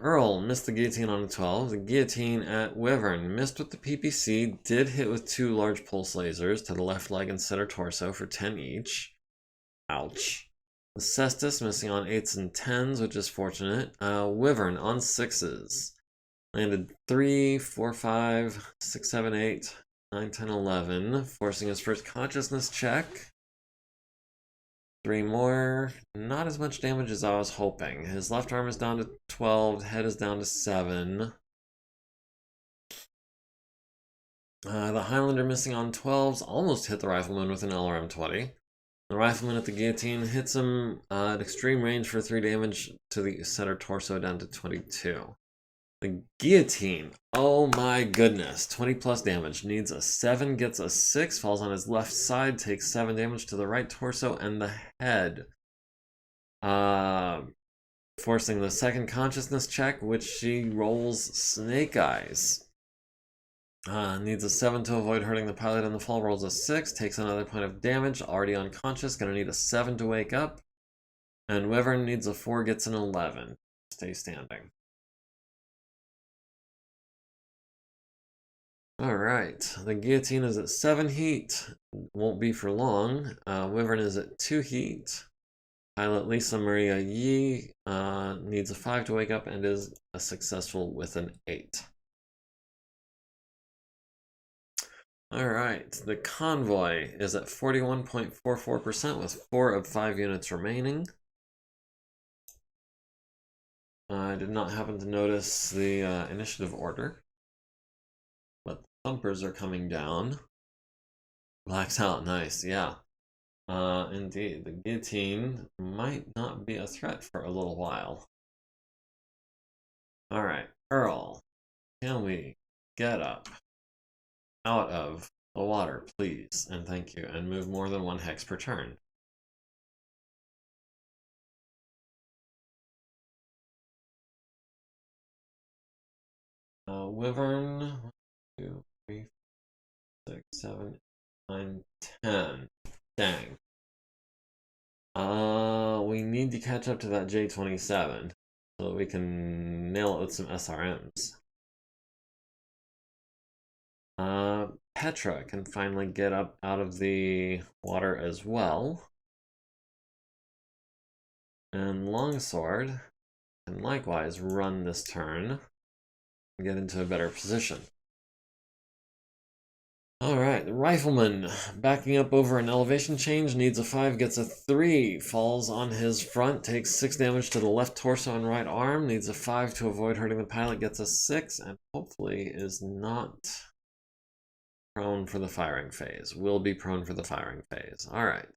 Speaker 1: Earl missed the guillotine on a 12. The guillotine at Wyvern missed with the PPC, did hit with 2 large pulse lasers to the left leg and center torso for 10 each. Ouch. The Cestus missing on 8s and 10s, which is fortunate. Wyvern on 6s. Landed 3, 4, 5, 6, 7, 8, 9, 10, 11, forcing his first consciousness check. 3 more. Not as much damage as I was hoping. His left arm is down to 12, head is down to 7. The Highlander missing on 12s almost hit the Rifleman with an LRM-20. The Rifleman at the guillotine hits him at extreme range for 3 damage to the center torso down to 22. The guillotine, oh my goodness, 20 plus damage, needs a 7, gets a 6, falls on his left side, takes 7 damage to the right torso and the head. Forcing the second consciousness check, which she rolls Snake Eyes. Needs a 7 to avoid hurting the pilot in the fall, rolls a 6, takes another point of damage, already unconscious, gonna need a 7 to wake up. And Wyvern needs a 4, gets an 11. Stay standing. Alright, the guillotine is at 7 heat, won't be for long. Wyvern is at 2 heat. Pilot Lisa Maria Yi needs a 5 to wake up and is successful with an 8. Alright, the convoy is at 41.44% with 4 of 5 units remaining. I did not happen to notice the initiative order, but the thumpers are coming down. Blacks out, nice, yeah. Indeed, the guillotine might not be a threat for a little while. Alright, Earl, can we get up out of the water, please, and thank you, and move more than 1 hex per turn? Wyvern, 1, 2, 3, 6, 7, 9, 10. Dang. We need to catch up to that J27 so that we can nail it with some SRMs. Petra can finally get up out of the water as well. And Longsword can likewise run this turn and get into a better position. Alright, the Rifleman backing up over an elevation change, needs a 5, gets a 3, falls on his front, takes 6 damage to the left torso and right arm, needs a 5 to avoid hurting the pilot, gets a 6, and hopefully is not prone for the firing phase. Will be prone for the firing phase. Alright.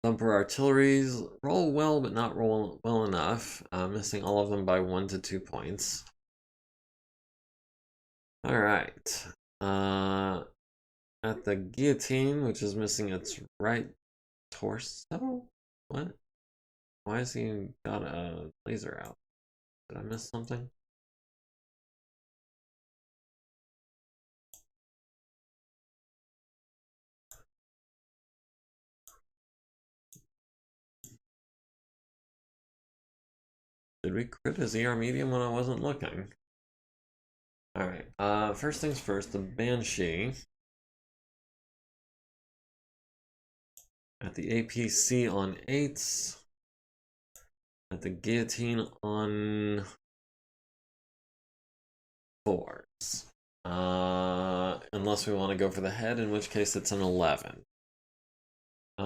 Speaker 1: Thumper artilleries roll well, but not roll well enough. Missing all of them by 1 to 2 points. Alright. At the guillotine, which is missing its right torso? What? Why has he got a laser out? Did I miss something? Did we crit his ER medium when I wasn't looking? Alright, first things first, the Banshee At the APC on 8s. At the guillotine on 4s. Unless we want to go for the head, in which case it's an 11. The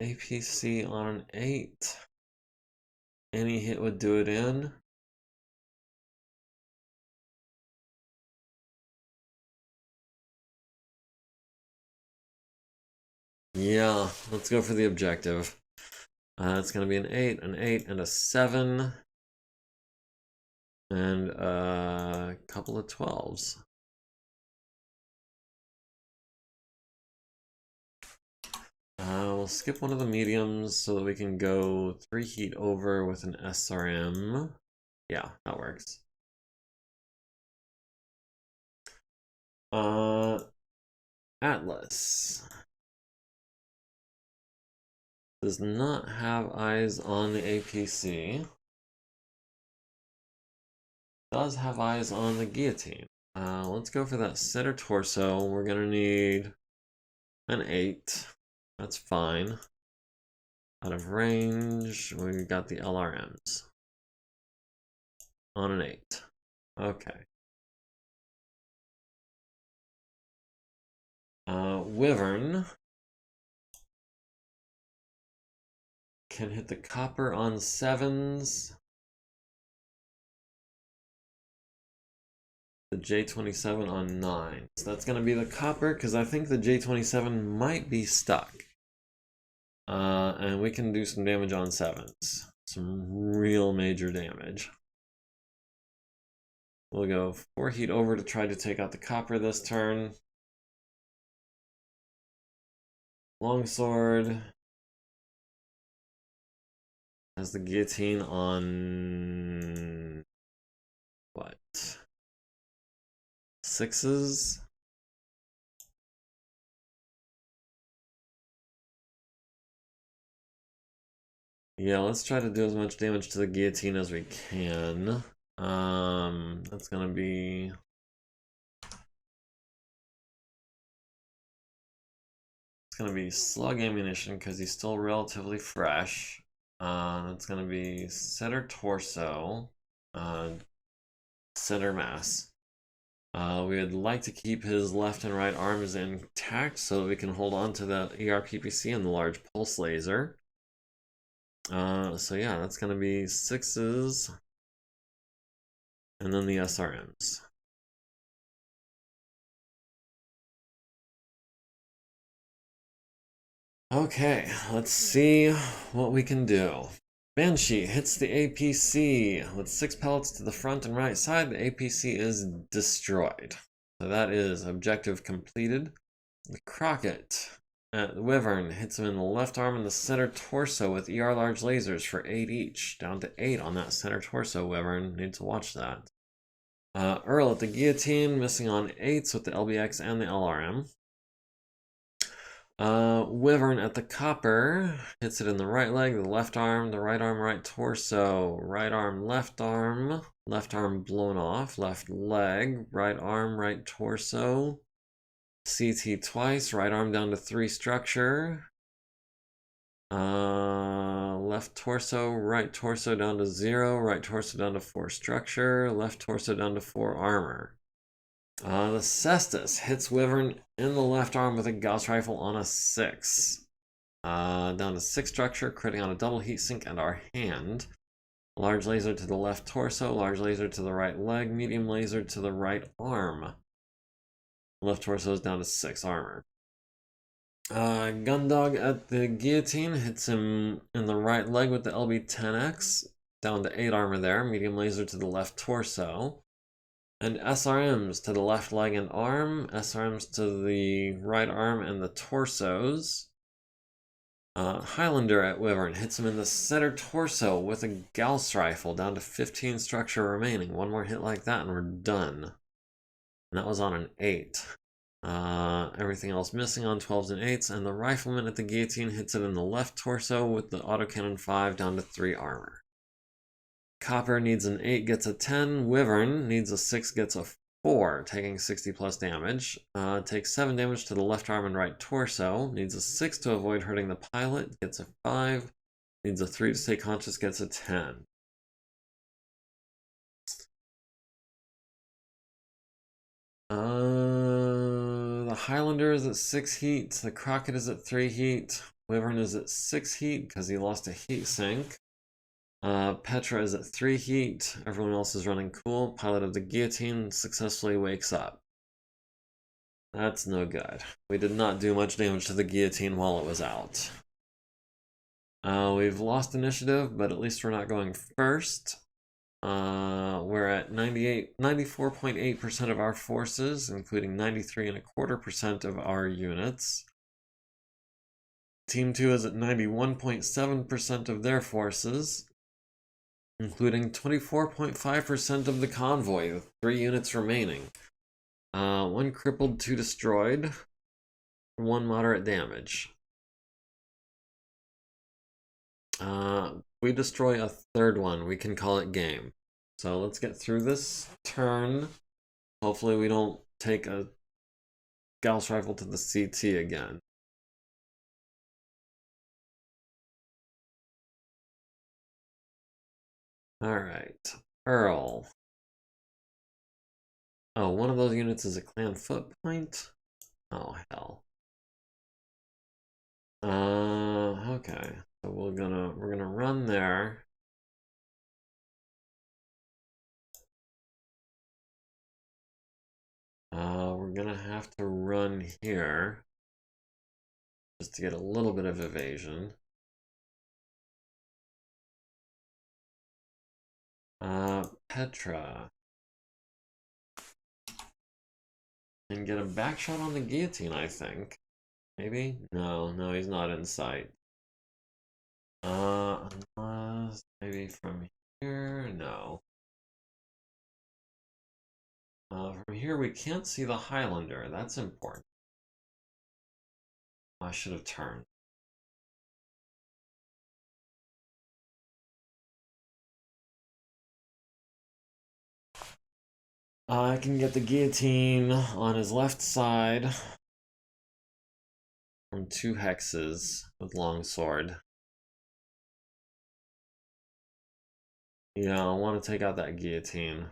Speaker 1: APC on an 8. Any hit would do it in. Yeah, let's go for the objective. It's going to be an 8, and a 7. And a couple of 12s. We'll skip one of the mediums so that we can go 3 heat over with an SRM. Yeah, that works. Atlas does not have eyes on the APC. Does have eyes on the guillotine. Let's go for that center torso. We're gonna need an 8. That's fine. Out of range, we got the LRMs. On an 8. Okay. Wyvern can hit the copper on 7s. The J27 on 9. So that's going to be the copper, because I think the J27 might be stuck. And we can do some damage on 7s. Some real major damage. We'll go 4 heat over to try to take out the copper this turn. Longsword has the guillotine on what? 6s. Yeah, let's try to do as much damage to the guillotine as we can. That's gonna be slug ammunition because he's still relatively fresh. That's gonna be center torso, center mass. We would like to keep his left and right arms intact so that we can hold on to the ER PPC and the large pulse laser. So yeah, that's gonna be 6s, and then the SRMs. Okay, let's see what we can do. Banshee hits the APC with 6 pellets to the front and right side. The APC is destroyed. So that is objective completed. The Crockett at Wyvern hits him in the left arm and the center torso with ER large lasers for 8 each. Down to 8 on that center torso, Wyvern. Need to watch that. Earl at the guillotine, missing on 8s with the LBX and the LRM. Wyvern at the copper, hits it in the right leg, the left arm, right torso, right arm, left arm blown off, left leg, right arm, right torso, CT twice, right arm down to 3 structure, left torso, right torso down to 0, right torso down to 4 structure, left torso down to 4 armor. The Cestus hits Wyvern in the left arm with a Gauss rifle on a 6. Down to 6 structure, critting on a double heatsink and our hand. Large laser to the left torso, large laser to the right leg, medium laser to the right arm. Left torso is down to 6 armor. Gundog at the guillotine hits him in the right leg with the LB-10X. Down to 8 armor there, medium laser to the left torso. And SRMs to the left leg and arm, SRMs to the right arm and the torsos. Highlander at Wyvern hits him in the center torso with a Gauss rifle, down to 15 structure remaining. One more hit like that and we're done. And that was on an 8. Everything else missing on 12s and 8s, and the rifleman at the guillotine hits it in the left torso with the autocannon 5, down to 3 armor. Copper needs an 8, gets a 10. Wyvern needs a 6, gets a 4, taking 60 plus damage. Takes 7 damage to the left arm and right torso. Needs a 6 to avoid hurting the pilot. Gets a 5. Needs a 3 to stay conscious. Gets a 10. The Highlander is at 6 heat. The Crockett is at 3 heat. Wyvern is at 6 heat because he lost a heat sink. Petra is at 3 heat. Everyone else is running cool. Pilot of the Guillotine successfully wakes up. That's no good. We did not do much damage to the Guillotine while it was out. We've lost initiative, but at least we're not going first. We're at 94.8% of our forces, including 93.25% of our units. Team 2 is at 91.7% of their forces, including 24.5% of the convoy, with 3 units remaining. 1 crippled, 2 destroyed, 1 moderate damage. We destroy a 3rd one, we can call it game. So let's get through this turn. Hopefully we don't take a Gauss rifle to the CT again. Alright, Earl. Oh, one of those units is a clan foot point? Oh, hell. Okay. So we're gonna run there. We're gonna have to run here just to get a little bit of evasion. Petra. And get a back shot on the guillotine, I think. Maybe? No, he's not in sight. Unless maybe from here? No. From here we can't see the Highlander. That's important. I should have turned. I can get the guillotine on his left side from 2 hexes with longsword. Yeah, I want to take out that guillotine.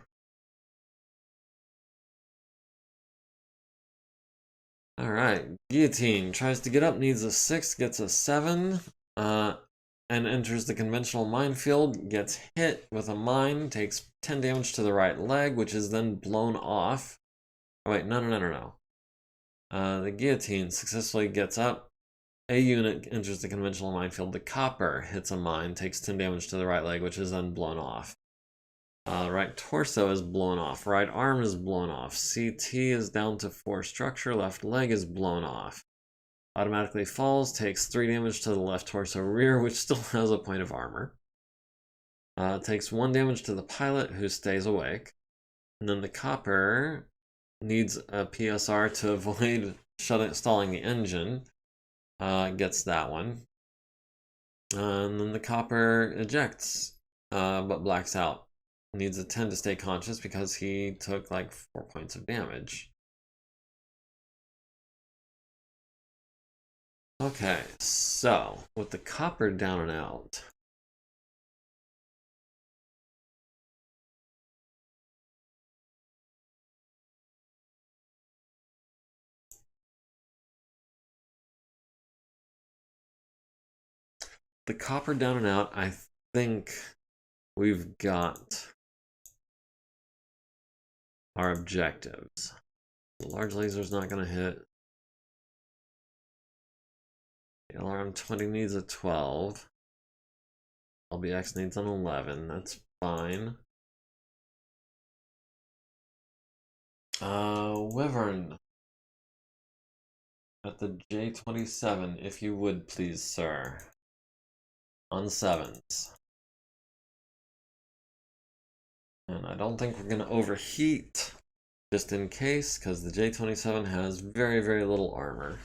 Speaker 1: Alright, guillotine tries to get up, needs a 6, gets a 7, and enters the conventional minefield, gets hit with a mine, takes 10 damage to the right leg, which is then blown off. Oh wait, no. The guillotine successfully gets up. A unit enters the conventional minefield. The copper hits a mine, takes 10 damage to the right leg, which is then blown off. Right torso is blown off. Right arm is blown off. CT is down to 4 structure. Left leg is blown off. Automatically falls, takes 3 damage to the left torso rear, which still has a point of armor. Takes 1 damage to the pilot, who stays awake. And then the copper needs a PSR to avoid stalling the engine. Gets that one. And then the copper ejects, but blacks out. Needs a 10 to stay conscious because he took like 4 points of damage. Okay, so with the copper down and out, I think we've got our objectives. The large laser's not going to hit. The LRM 20 needs a 12. LBX needs an 11. That's fine. Wyvern. At the J27, if you would please, sir. On 7s. And I don't think we're going to overheat, just in case, because the J27 has very, very little armor.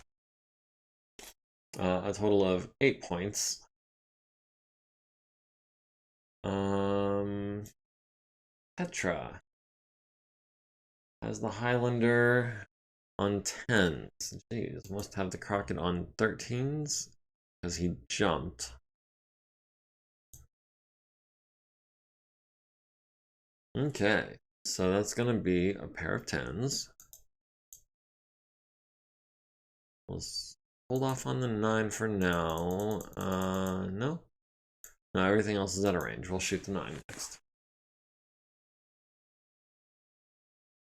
Speaker 1: A total of 8 points. Petra. Has the Highlander on 10s. Jeez, must have the Crockett on 13s because he jumped. Okay, so that's going to be a pair of 10s. We'll hold off on the 9 for now. No. No, everything else is out of range. We'll shoot the 9 next.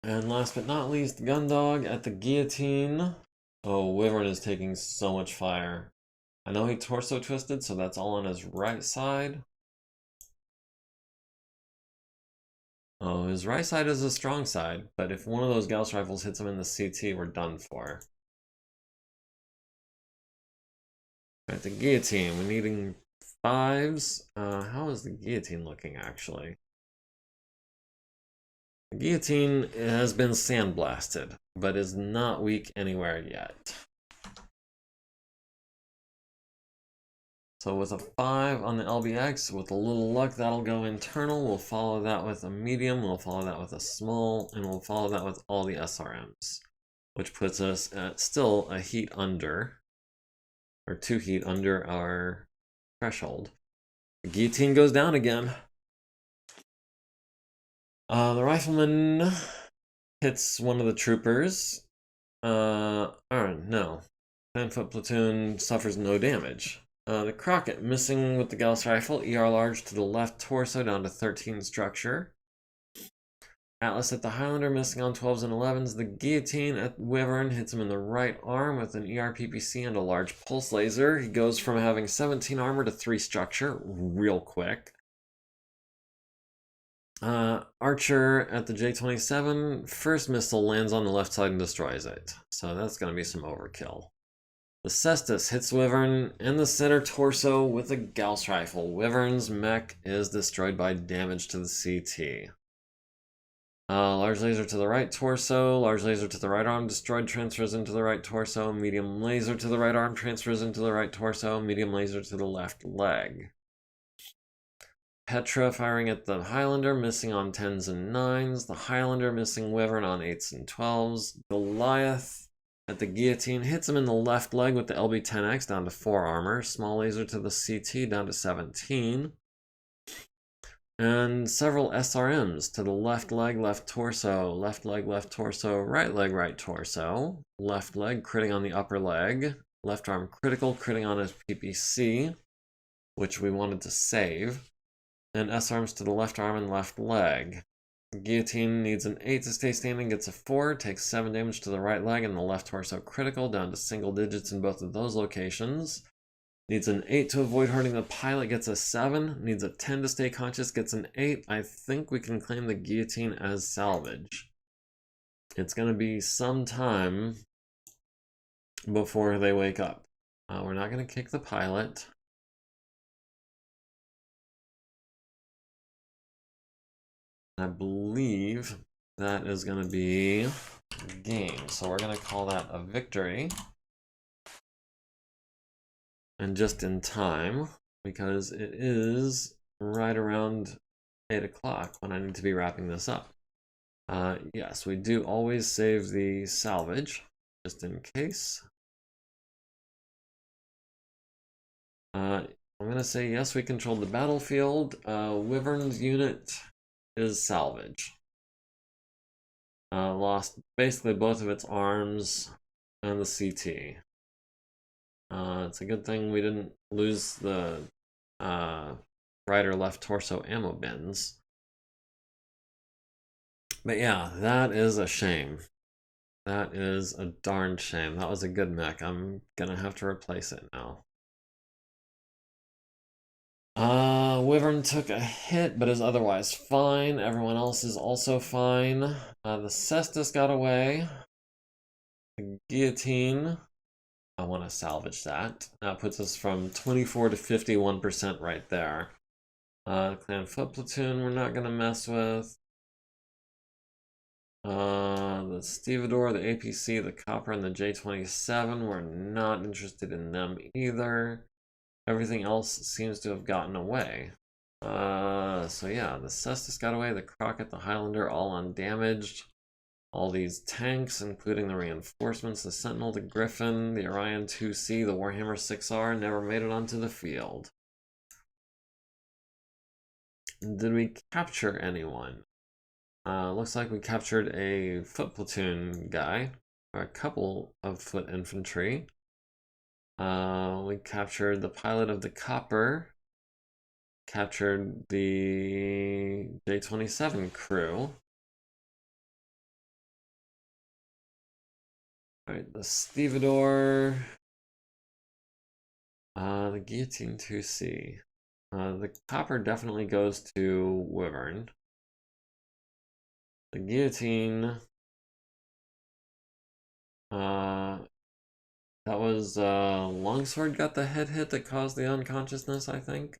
Speaker 1: And last but not least, Gundog at the guillotine. Oh, Wyvern is taking so much fire. I know he torso twisted, so that's all on his right side. Oh, his right side is a strong side, but if one of those Gauss rifles hits him in the CT, we're done for. Alright, the guillotine. We're needing 5s. How is the guillotine looking, actually? The guillotine has been sandblasted, but is not weak anywhere yet. So with a 5 on the LBX, with a little luck, that'll go internal. We'll follow that with a medium, we'll follow that with a small, and we'll follow that with all the SRMs, which puts us at still a heat under, or 2 heat under our threshold. The guillotine goes down again. The rifleman hits one of the troopers. No. 10-foot platoon suffers no damage. The Crockett missing with the Gauss rifle, ER large to the left torso down to 13 structure. Atlas at the Highlander missing on 12s and 11s. The guillotine at Wyvern hits him in the right arm with an ER PPC and a large pulse laser. He goes from having 17 armor to 3 structure real quick. Archer at the J27, first missile lands on the left side and destroys it. So that's going to be some overkill. The Cestus hits Wyvern in the center torso with a Gauss rifle. Wyvern's mech is destroyed by damage to the CT. Large laser to the right torso, large laser to the right arm destroyed, transfers into the right torso, medium laser to the right arm transfers into the right torso, medium laser to the left leg. Petra firing at the Highlander, missing on 10s and 9s. The Highlander missing Wyvern on 8s and 12s. Goliath at the guillotine hits him in the left leg with the LB-10X down to 4 armor. Small laser to the CT down to 17. And several SRMs to the left leg, left torso, left leg, left torso, right leg, right torso. Left leg critting on the upper leg. Left arm critical, critting on his PPC, which we wanted to save. And S-arms to the left arm and left leg. The guillotine needs an 8 to stay standing, gets a 4, takes 7 damage to the right leg and the left torso critical, down to single digits in both of those locations. Needs an 8 to avoid hurting the pilot, gets a 7. Needs a 10 to stay conscious, gets an 8. I think we can claim the guillotine as salvage. It's going to be some time before they wake up. We're not going to kick the pilot. I believe that is going to be game. So we're going to call that a victory. And just in time, because it is right around 8 o'clock when I need to be wrapping this up. Yes, we do always save the salvage, just in case. I'm going to say yes, we controlled the battlefield. Wyvern's unit is salvage. Lost basically both of its arms and the CT. It's a good thing we didn't lose the right or left torso ammo bins. But yeah, that is a shame. That is a darn shame. That was a good mech. I'm gonna have to replace it now. Wyvern took a hit, but is otherwise fine. Everyone else is also fine. The Cestus got away. The guillotine, I want to salvage that. That puts us from 24 to 51% right there. Clan Foot Platoon, we're not going to mess with. The Stevedore, the APC, the Copper, and the J27, we're not interested in them either. Everything else seems to have gotten away. So yeah, the Cestus got away, the Crockett, the Highlander, all undamaged. all these tanks, including the reinforcements, the Sentinel, the Griffin, the Orion 2C, the Warhammer 6R, never made it onto the field. Did we capture anyone? Looks like we captured a foot platoon guy, or a couple of foot infantry. We captured the pilot of the Copper, captured the J-27 crew. Alright, the Stevedore, the Guillotine 2C. The Copper definitely goes to Wyvern. The Guillotine, that was Longsword got the head hit that caused the unconsciousness, I think.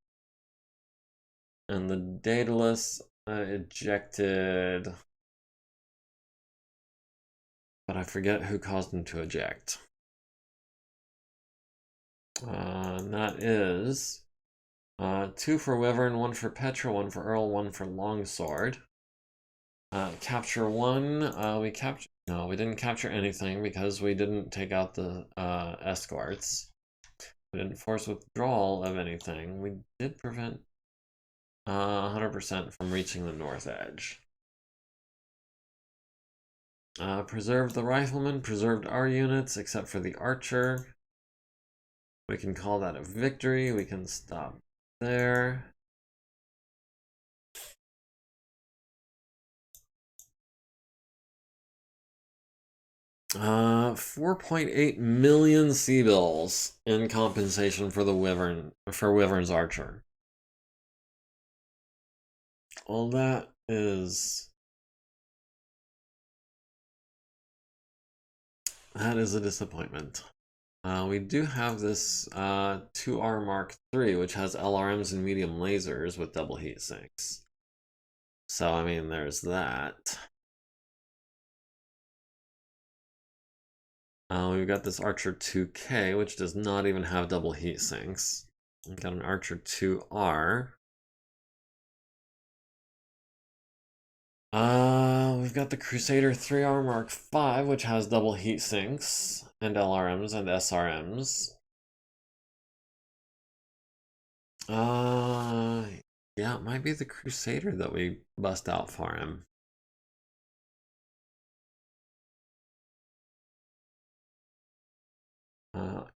Speaker 1: And the Daedalus ejected, but I forget who caused him to eject. And that is 2 for Wyvern, 1 for Petra, 1 for Earl, 1 for Longsword. Capture 1, we captured. No, we didn't capture anything because we didn't take out the escorts. We didn't force withdrawal of anything. We did prevent 100% from reaching the north edge. Preserved the riflemen, preserved our units except for the archer. We can call that a victory. We can stop there. $4.8 million C-bills in compensation for the Wyvern's archer. Well, that is a disappointment. We do have this 2R Mark III, which has LRMs and medium lasers with double heat sinks. So, I mean, there's that. We've got this Archer 2K, which does not even have double heat sinks. We've got an Archer 2R. We've got the Crusader 3R Mark V, which has double heat sinks and LRMs and SRMs. Yeah, it might be the Crusader that we bust out for him.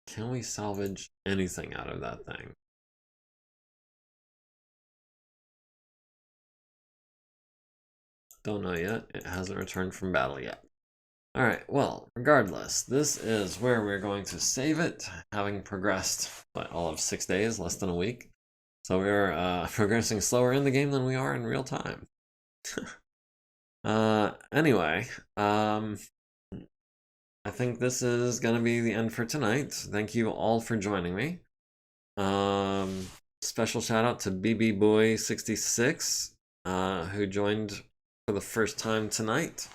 Speaker 1: Can we salvage anything out of that thing? Don't know yet. It hasn't returned from battle yet. Alright, well, regardless, this is where we're going to save it, having progressed by all of 6 days, less than a week. So we're progressing slower in the game than we are in real time. Anyway, I think this is going to be the end for tonight. Thank you all for joining me. Special shout out to BBBoy66, who joined for the first time tonight.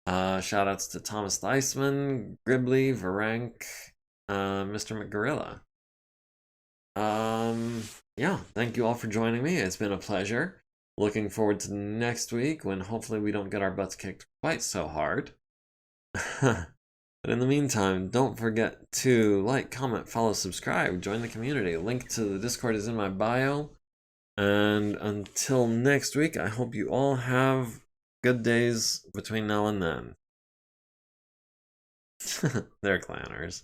Speaker 1: Shout outs to Thomas Theismann, Gribbly, Varank, Mr. McGorilla. Yeah, thank you all for joining me. It's been a pleasure. Looking forward to next week when hopefully we don't get our butts kicked quite so hard. But in the meantime, don't forget to like, comment, follow, subscribe, join the community. Link to the Discord is in my bio. And until next week, I hope you all have good days between now and then. They're clanners.